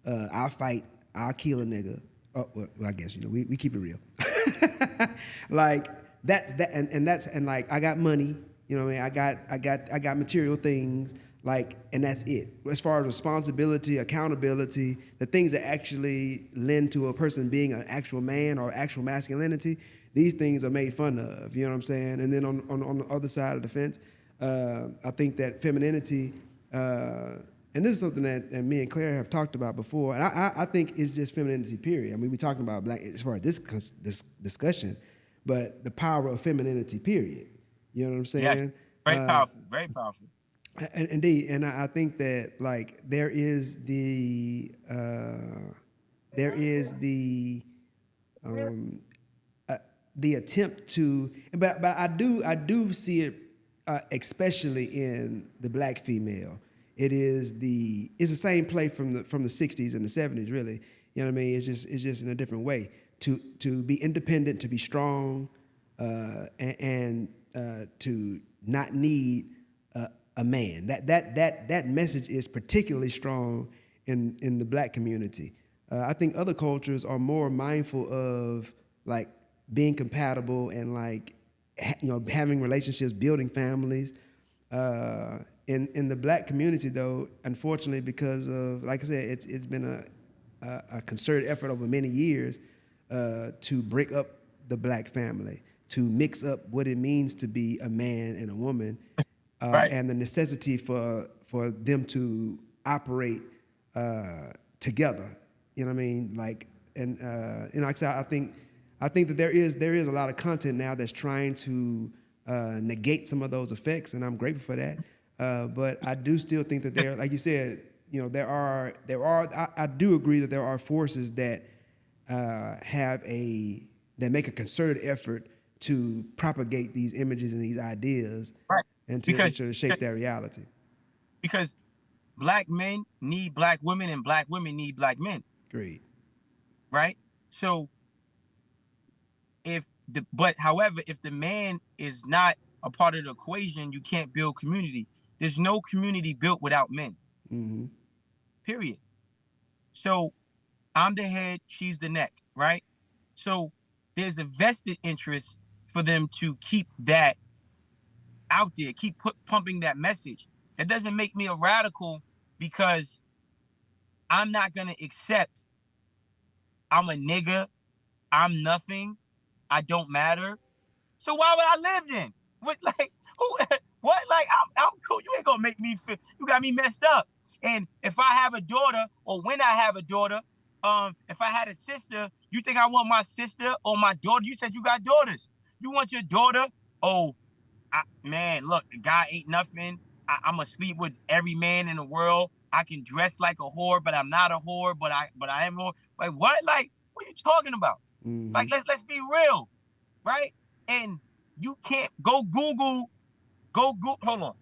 I'll fight. I'll kill a nigga. Oh, well, I guess we keep it real. Like and like I got money. You know what I mean? I got material things. Like, and that's it. As far as responsibility, accountability, the things that actually lend to a person being an actual man or actual masculinity, these things are made fun of. You know what I'm saying? And then on the other side of the fence, I think that femininity, and this is something that me and Clara have talked about before, and I think it's just femininity, period. I mean, we're talking about black as far as this discussion, but the power of femininity, period. You know what I'm saying? Yes, very powerful, very powerful. Indeed, and I think that like there is the attempt to, but I do see it especially in the black female. It's the same play from the 60s and the 70s, really. You know what I mean? It's just in a different way to be independent, to be strong, and to not need a man. That message is particularly strong in the black community. I think other cultures are more mindful of like being compatible and like having relationships, building families, in the black community, though, unfortunately, because of, like I said, it's been a concerted effort over many years to break up the black family, to mix up what it means to be a man and a woman, Right. and the necessity for them to operate together. You know what I mean? Like, and you know, like I said, I think that there is a lot of content now that's trying to negate some of those effects, and I'm grateful for that. But I do still think that there, like you said, you know, there are. I do agree that there are forces that that make a concerted effort to propagate these images and these ideas, Right. and Because to shape their reality. because black men need black women and black women need black men. Great. Right. So however, if the man is not a part of the equation, you can't build community. There's no community built without men. Mm-hmm. Period. So I'm the head, she's the neck, right? So there's a vested interest for them to keep that out there, keep pumping that message. It doesn't make me a radical because I'm not gonna accept I'm a nigga, I'm nothing, I don't matter. So why would I live then? What, like, who? What? Like, I'm cool. You ain't gonna make me feel. You got me messed up. And if I have a daughter, or when I have a daughter, if I had a sister, you think I want my sister or my daughter? You said you got daughters. You want your daughter? Oh, man, look, the guy ain't nothing. I'm gonna sleep with every man in the world. I can dress like a whore, but I'm not a whore. But I am a whore. Like what? Like what are you talking about? Mm-hmm. Like let's be real, right? And you can't go Google. Hold on,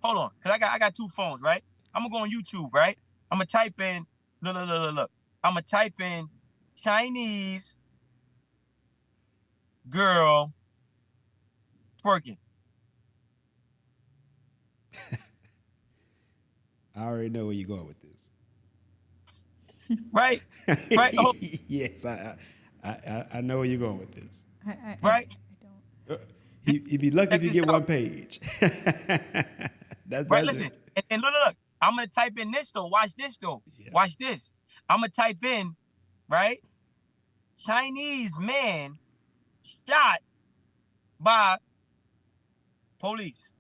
hold on, cause I got two phones, right? I'm gonna go on YouTube, right? I'm gonna type in look. I'm gonna type in Chinese girl twerking. I already know where you're going with this. Right? Right? Oh, Yes, I know where you're going with this. right? I don't. He'd be lucky Check if you this get out. one page. That's Right? it. Listen, and look. I'm gonna type in this though. Watch this though. Yeah. Watch this. I'm gonna type in, right? Chinese man shot by police.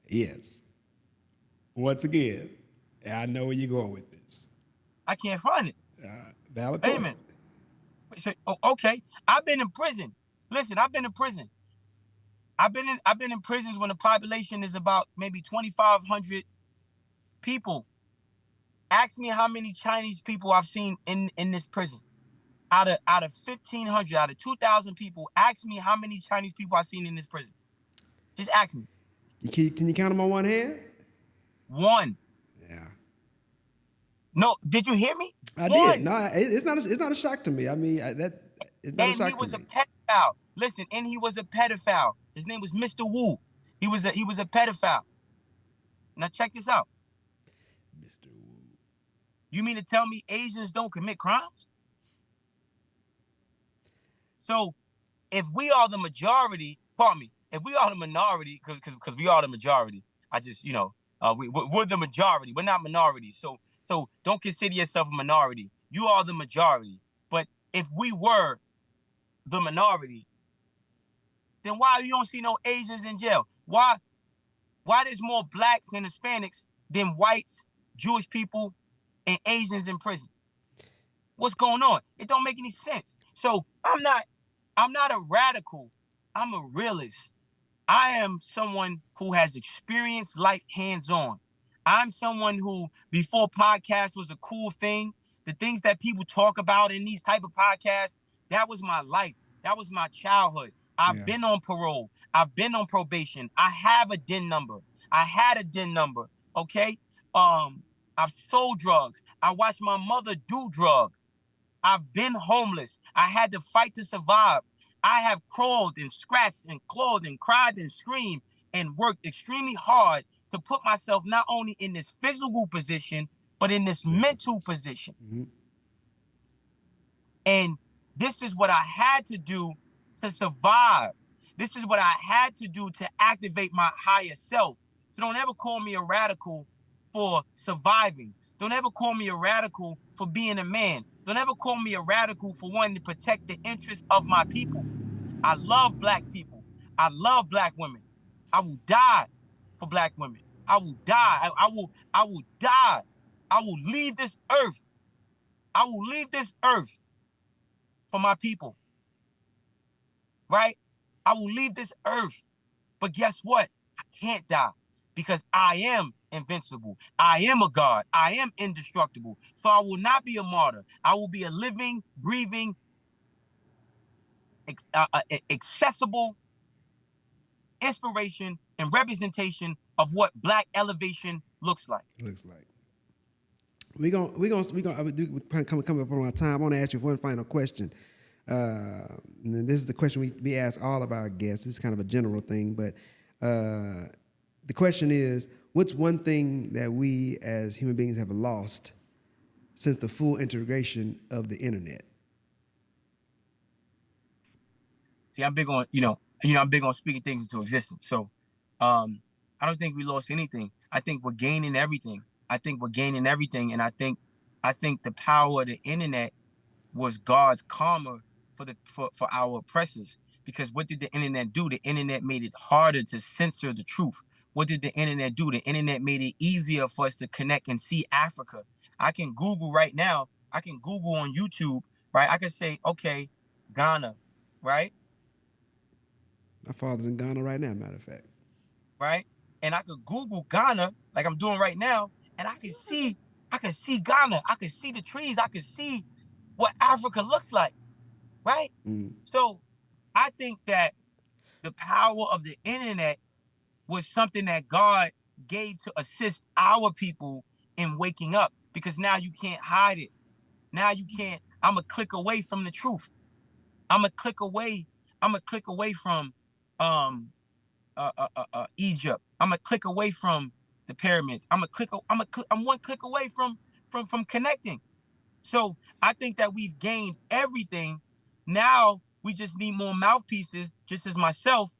Yes. Once again, I know where you're going with this. I can't find it. Valid Wait a point. minute. So, okay. I've been in prison. Listen, I've been in prison. I've been in prisons when the population is about maybe 2,500 people. Ask me how many Chinese people I've seen in this prison. Out of 1,500, out of 2,000 people, ask me how many Chinese people I've seen in this prison. Just ask me. Can you count them on one hand? One. Yeah. No, did you hear me? I One. did. No, it's not a shock to me. I mean, it's not a And he shock was to a me. pedophile. Listen, and he was a pedophile. His name was Mr. Wu. He was a pedophile. Now check this out. Mr. Wu. You mean to tell me Asians don't commit crimes? So if we are the majority, pardon me, if we are the minority, because we are the majority, I just, we're the majority. We're not minority. So don't consider yourself a minority. You are the majority. But if we were the minority, then why you don't see no Asians in jail? Why there's more blacks and Hispanics than whites, Jewish people, and Asians in prison? What's going on? It don't make any sense. So I'm not a radical. I'm a realist. I am someone who has experienced life hands-on. I'm someone who, before podcast was a cool thing, the things that people talk about in these type of podcasts, that was my life. That was my childhood. I've Yeah. been on parole. I've been on probation. I have a DIN number. I had a DIN number. Okay. I've sold drugs. I watched my mother do drugs. I've been homeless. I had to fight to survive. I have crawled and scratched and clawed and cried and screamed and worked extremely hard to put myself not only in this physical position, but in this mental position. Mm-hmm. And this is what I had to do to survive. This is what I had to do to activate my higher self. So don't ever call me a radical for surviving. Don't ever call me a radical for being a man. Don't ever call me a radical for wanting to protect the interests of my people. I love black people. I love black women. I will die for black women. I will die. I will die. I will leave this earth. I will leave this earth for my people. Right? I will leave this earth. But guess what? I can't die because I am invincible. I am a God. I am indestructible. So I will not be a martyr. I will be a living, breathing, accessible inspiration and representation of what black elevation looks like. Looks like. We come up on our time. I want to ask you one final question. And then this is the question we ask all of our guests. It's kind of a general thing, but the question is, what's one thing that we as human beings have lost since the full integration of the internet? See, I'm big on, I'm big on speaking things into existence. So I don't think we lost anything. I think we're gaining everything. And I think the power of the internet was God's karma for our oppressors. Because what did the internet do? The internet made it harder to censor the truth. What did the internet do? The internet made it easier for us to connect and see Africa. I can Google right now. I can Google on YouTube, right? I can say, okay, Ghana, right? My father's in Ghana right now, matter of fact. Right? And I could Google Ghana like I'm doing right now, and I can see Ghana. I can see the trees. I can see what Africa looks like, right? So I think that the power of the internet was something that God gave to assist our people in waking up, because now you can't hide it. Now you can't. I'm a click away from the truth. I'm a click away from Egypt. I'm a click away from the pyramids. I'm one click away from connecting. So I think that we've gained everything. Now we just need more mouthpieces, just as myself,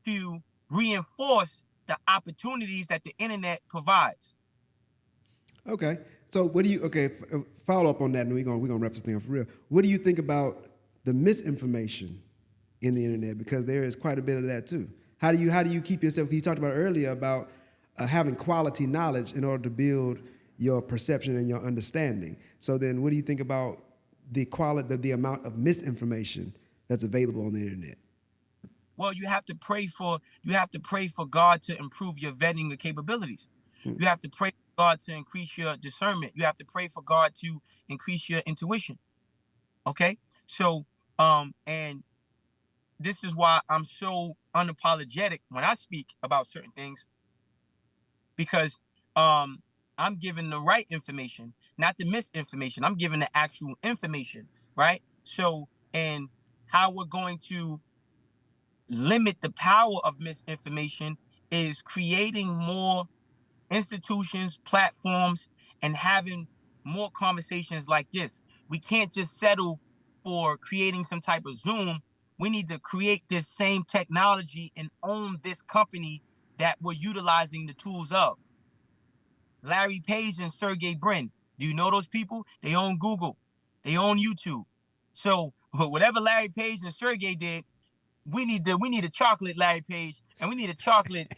to reinforce the opportunities that the internet provides. Okay. So what do you follow up on that, and we're gonna wrap this thing up for real. What do you think about the misinformation in the internet? Because there is quite a bit of that too. How do you keep yourself? You talked about earlier about having quality knowledge in order to build your perception and your understanding. So then, what do you think about the quality, the amount of misinformation that's available on the internet? Well, you have to pray for God to improve your vetting capabilities. You have to pray for God to increase your discernment. You have to pray for God to increase your intuition. Okay? So, and this is why I'm so unapologetic when I speak about certain things, because I'm giving the right information, not the misinformation. I'm giving the actual information, right? So, and how we're going to limit the power of misinformation is creating more institutions, platforms, and having more conversations like this. We can't just settle for creating some type of Zoom. We need to create this same technology and own this company that we're utilizing the tools of. Larry Page and Sergey Brin. Do you know those people? They own Google. They own YouTube. So whatever Larry Page and Sergey did, we need a chocolate Larry Page, and we need a chocolate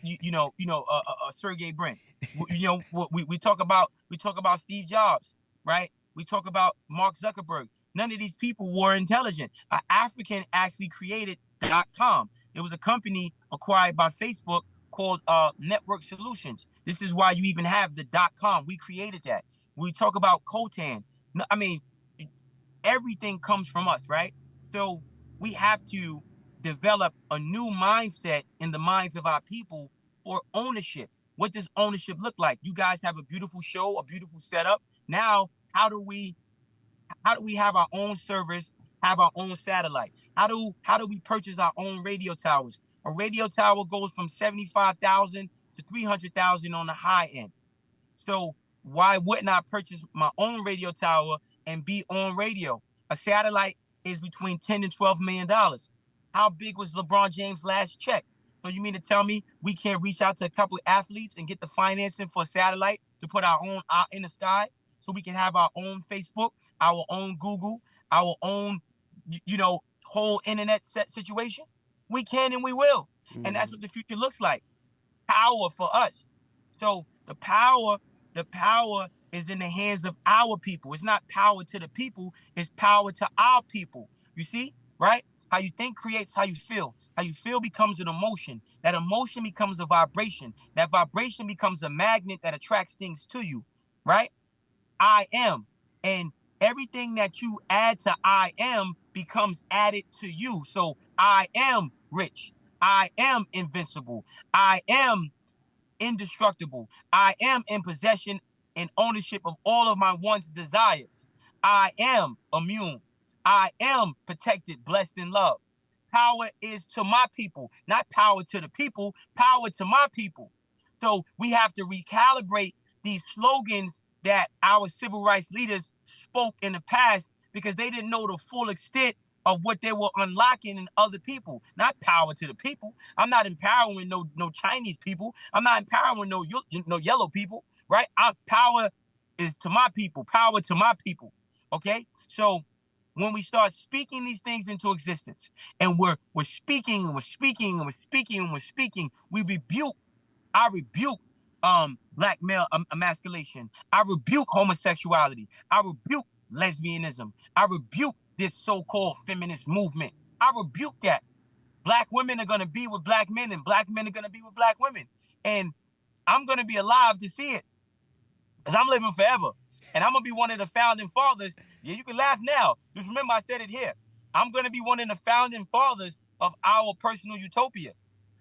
Sergey Brin. We talk about Steve Jobs, right? We talk about Mark Zuckerberg. None of these people were intelligent. An African actually created .com. It was a company acquired by Facebook called Network Solutions. This is why you even have the .com. We created that. We talk about Cotan. I mean, everything comes from us, right? So we have to develop a new mindset in the minds of our people for ownership. What does ownership look like? You guys have a beautiful show, a beautiful setup. Now, how do we have our own service, have our own satellite? How do we purchase our own radio towers? A radio tower goes from 75,000 to 300,000 on the high end. So why wouldn't I purchase my own radio tower and be on radio? A satellite is between $10 and $12 million. How big was LeBron James' last check? So you mean to tell me we can't reach out to a couple of athletes and get the financing for a satellite to put our own out in the sky so we can have our own Facebook, our own Google, our own, whole internet situation? We can and we will. And that's what the future looks like. Power for us. So the power is in the hands of our people. It's not power to the people, it's power to our people. You see, right? How you think creates how you feel. How you feel becomes an emotion. That emotion becomes a vibration. That vibration becomes a magnet that attracts things to you, right? I am. And everything that you add to I am becomes added to you. So I am rich. I am invincible. I am indestructible. I am in possession and ownership of all of my wants and desires. I am immune. I am protected, blessed, and loved. Power is to my people, not power to the people, power to my people. So we have to recalibrate these slogans that our civil rights leaders spoke in the past because they didn't know the full extent of what they were unlocking in other people. Not power to the people. I'm not empowering no Chinese people. I'm not empowering no yellow people, right? Power is to my people. Power to my people. Okay? So when we start speaking these things into existence, and we're speaking and we're speaking and we're speaking and we're speaking, I rebuke black male emasculation. I rebuke homosexuality. I rebuke lesbianism. I rebuke this so-called feminist movement. I rebuke that. Black women are going to be with black men and black men are going to be with black women. And I'm going to be alive to see it because I'm living forever. And I'm going to be one of the founding fathers. Yeah, you can laugh now. Just remember I said it here. I'm going to be one of the founding fathers of our personal utopia.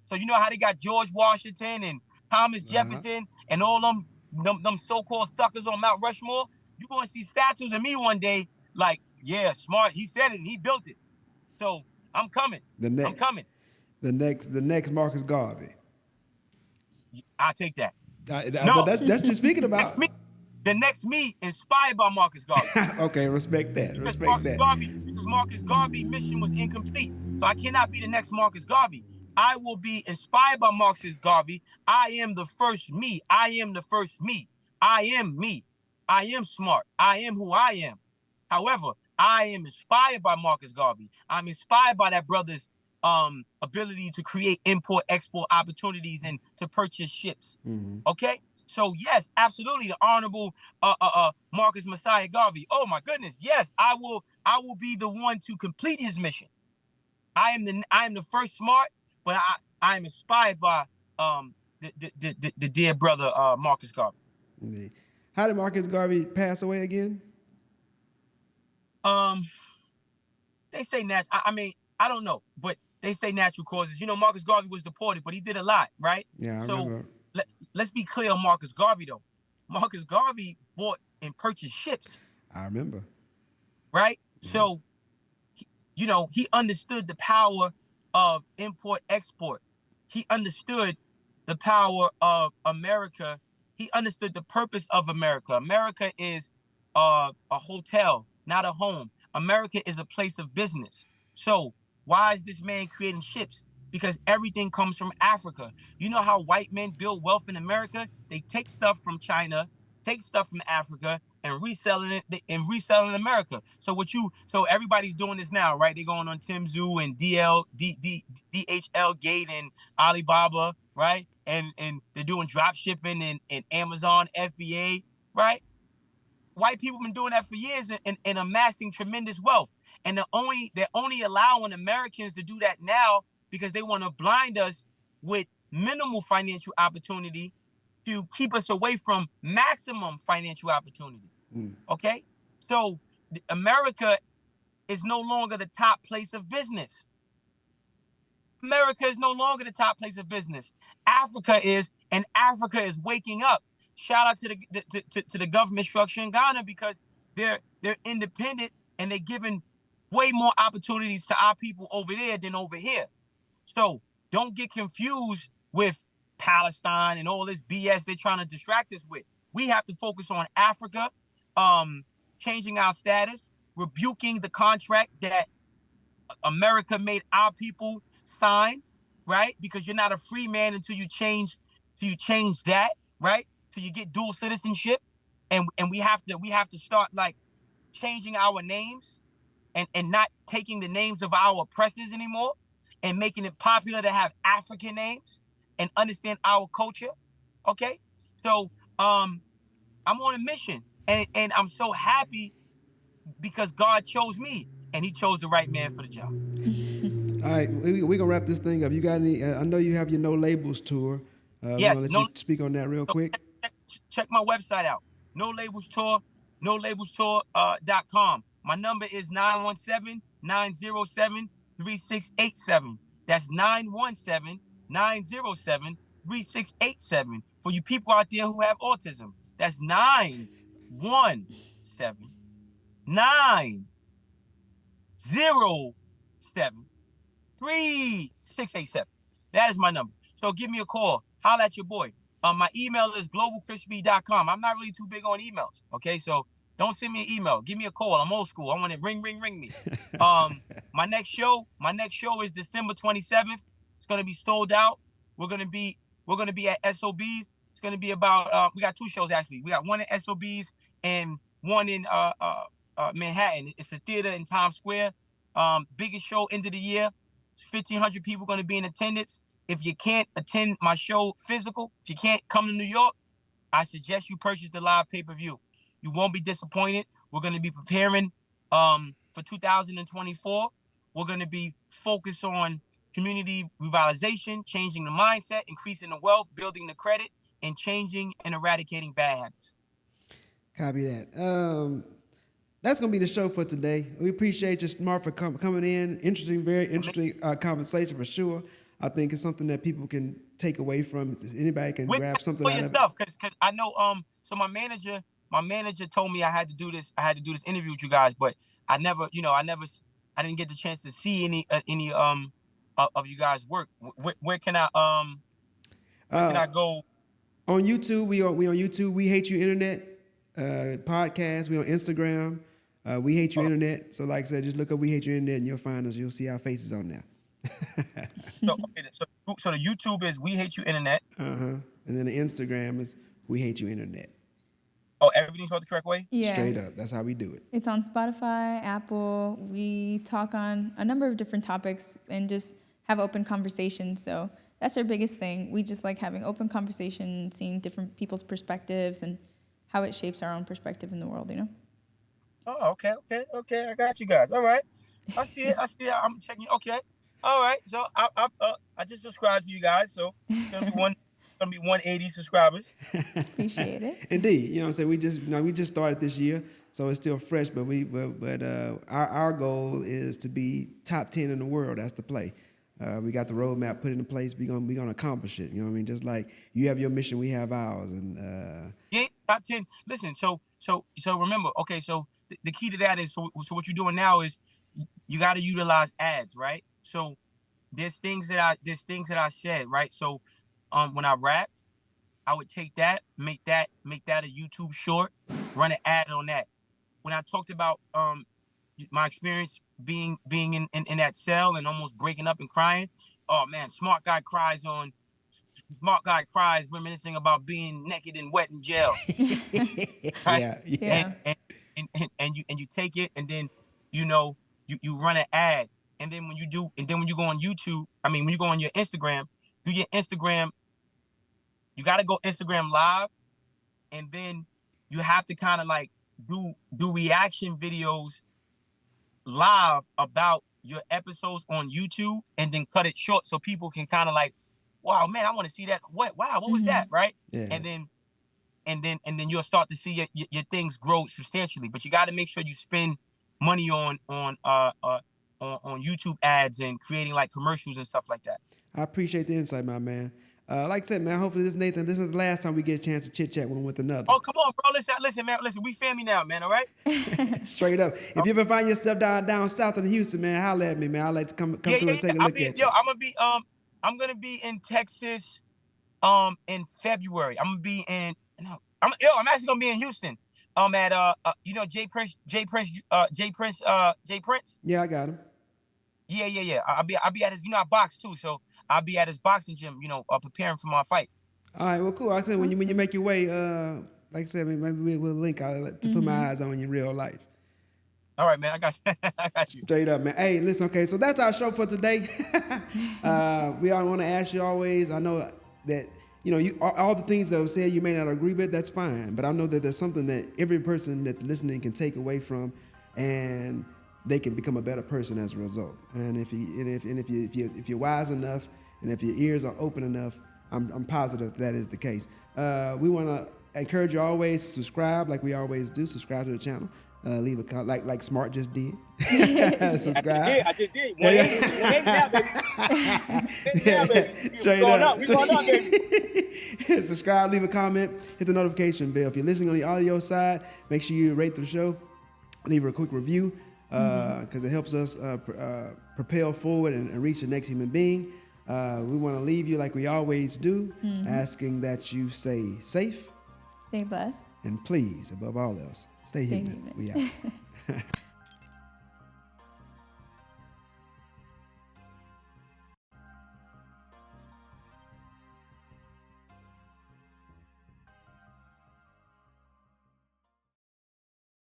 So you know how they got George Washington and Thomas Jefferson and all them so-called suckers on Mount Rushmore? You're going to see statues of me one day like, yeah, smart. He said it and he built it. So I'm coming. I'm coming. The next Marcus Garvey. I'll take that. No, that's just speaking about the next me inspired by Marcus Garvey. Okay, respect that. Because Marcus Garvey's mission was incomplete. So I cannot be the next Marcus Garvey. I will be inspired by Marcus Garvey. I am the first me. I am the first me. I am me. I am smart. I am who I am. However, I am inspired by Marcus Garvey. I'm inspired by that brother's ability to create import-export opportunities and to purchase ships. Okay? So yes, absolutely, the Honorable Marcus Messiah Garvey. Oh my goodness, yes, I will be the one to complete his mission. I am the first smart, but I am inspired by the dear brother Marcus Garvey. How did Marcus Garvey pass away again? They say natural. I mean, I don't know, but they say natural causes. You know, Marcus Garvey was deported, but he did a lot, right? Yeah, I remember. Let's be clear on Marcus Garvey, though. Marcus Garvey bought and purchased ships. I remember. Right? Yeah. So, he understood the power of import-export. He understood the power of America. He understood the purpose of America. America is a hotel, not a home. America is a place of business. So why is this man creating ships? Because everything comes from Africa. You know how white men build wealth in America? They take stuff from China, take stuff from Africa, and reselling it in America. So everybody's doing this now, right? They're going on Timzu and DHL Gate and Alibaba, right? And they're doing drop shipping and Amazon, FBA, right? White people have been doing that for years and amassing tremendous wealth. And they're only allowing Americans to do that now because they want to blind us with minimal financial opportunity to keep us away from maximum financial opportunity. Okay? So America is no longer the top place of business. America is no longer the top place of business. Africa is, and Africa is waking up. Shout out to the government structure in Ghana because they're independent and they're giving way more opportunities to our people over there than over here. So don't get confused with Palestine and all this BS they're trying to distract us with. We have to focus on Africa, changing our status, rebuking the contract that America made our people sign, right? Because you're not a free man until you change that, right? Till you get dual citizenship. And we have to start like changing our names and not taking the names of our oppressors anymore and making it popular to have African names and understand our culture. Okay? So I'm on a mission. And I'm so happy because God chose me and he chose the right man for the job. All right, we're going to wrap this thing up. You got any, I know you have your No Labels tour. We're going to let you speak on that real quick. Check my website out. No Labels Tour, NoLabelsTour.com. My number is 917-907-3687. That's 917-907-3687. For you people out there who have autism, that's 917-907-3687. That is my number. So give me a call. Holla at your boy. My email is globalchrispy.com. I'm not really too big on emails. Okay, so don't send me an email. Give me a call. I'm old school. I want it ring me. My next show is December 27th. It's gonna be sold out. We're gonna be at SOBs. It's gonna be about we got 2 shows actually. We got one at SOBs and one in Manhattan. It's a theater in Times Square. Biggest show end of the year. 1,500 people going to be in attendance. If you can't attend my show physical, if you can't come to New York, I suggest you purchase the live pay-per-view. You won't be disappointed. We're going to be preparing for 2024. We're going to be focused on community revitalization, changing the mindset, increasing the wealth, building the credit, and changing and eradicating bad habits. Copy that. That's going to be the show for today. We appreciate you, Smart, for coming in. Very interesting conversation for sure. I think it's something that people can take away from. Anybody can grab something out of it. Stuff, because I know. So my manager told me I had to do this interview with you guys, but I didn't get the chance to see any of you guys' work. Where can I go? On YouTube, we on YouTube. We Hate You Internet podcast. We on Instagram. We Hate You Internet. So like I said, just look up We Hate You Internet and you'll find us. You'll see our faces on there. So the YouTube is We Hate You Internet. And then the Instagram is We Hate You Internet. Oh, everything's spelled the correct way? Yeah. Straight up. That's how we do it. It's on Spotify, Apple. We talk on a number of different topics and just have open conversations. So that's our biggest thing. We just like having open conversation, seeing different people's perspectives and how it shapes our own perspective in the world, you know? Oh, okay. I got you guys. All right. I see it. I'm checking. Okay. All right. So I just subscribed to you guys. So it's gonna be 180 subscribers. Appreciate it. Indeed. You know what I'm saying? We just started this year, so it's still fresh, but our goal is to be top 10 in the world. That's the play. We got the roadmap put into place. We're gonna accomplish it. You know what I mean? Just like you have your mission, we have ours. And yeah, top 10. Listen, so remember, okay, so the key to that is so what you're doing now is you got to utilize ads, right? So there's things that I said, right? So when I rapped, I would take that, make that a YouTube short, run an ad on that. When I talked about my experience being in that cell and almost breaking up and crying, oh man, Smart Guy cries reminiscing about being naked and wet in jail. Right? Yeah. And you take it and then you run an ad, and then when you go on YouTube, when you go on your Instagram, do your Instagram, you got to go Instagram live, and then you have to kind of like do reaction videos live about your episodes on YouTube, and then cut it short so people can kind of like, wow, man, I want to see that. What was that, right? Yeah. And then you'll start to see your things grow substantially. But you got to make sure you spend money on YouTube ads and creating like commercials and stuff like that. I appreciate the insight, my man. Like I said, man, hopefully this is the last time we get a chance to chit chat one with another. Oh, come on, bro. Listen, man. Listen, we family now, man. All right. Straight up. If you ever find yourself down south in Houston, man, holla at me, man. I'd like to come through and take a look at you. I'm gonna be in Texas in February. I'm actually gonna be in Houston. At Jay Prince. Yeah, I got him. Yeah. I'll be at his, I box too, so I'll be at his boxing gym, preparing for my fight. All right, well, cool. Like I said, when you Awesome. make your way, like I said, maybe we'll link to put my eyes on you in real life. All right, man. I got you. I got you. Straight up, man. Hey, listen, okay, so that's our show for today. We all want to ask you always. I know that, all the things that were said you may not agree with, that's fine. But I know that there's something that every person that's listening can take away from, and they can become a better person as a result. And if you're wise enough, and if your ears are open enough, I'm positive that is the case. We want to encourage you always to subscribe, like we always do. Subscribe to the channel. Leave a comment, like Smart just did. Subscribe. I just did. 180 now, baby. 180 now, baby. Straight We going up, baby. Subscribe, leave a comment, hit the notification bell. If you're listening on the audio side, make sure you rate the show, leave a quick review, because it helps us propel forward and reach the next human being. We want to leave you like we always do, asking that you stay safe, Stay blessed. and please, above all else, stay human. We out.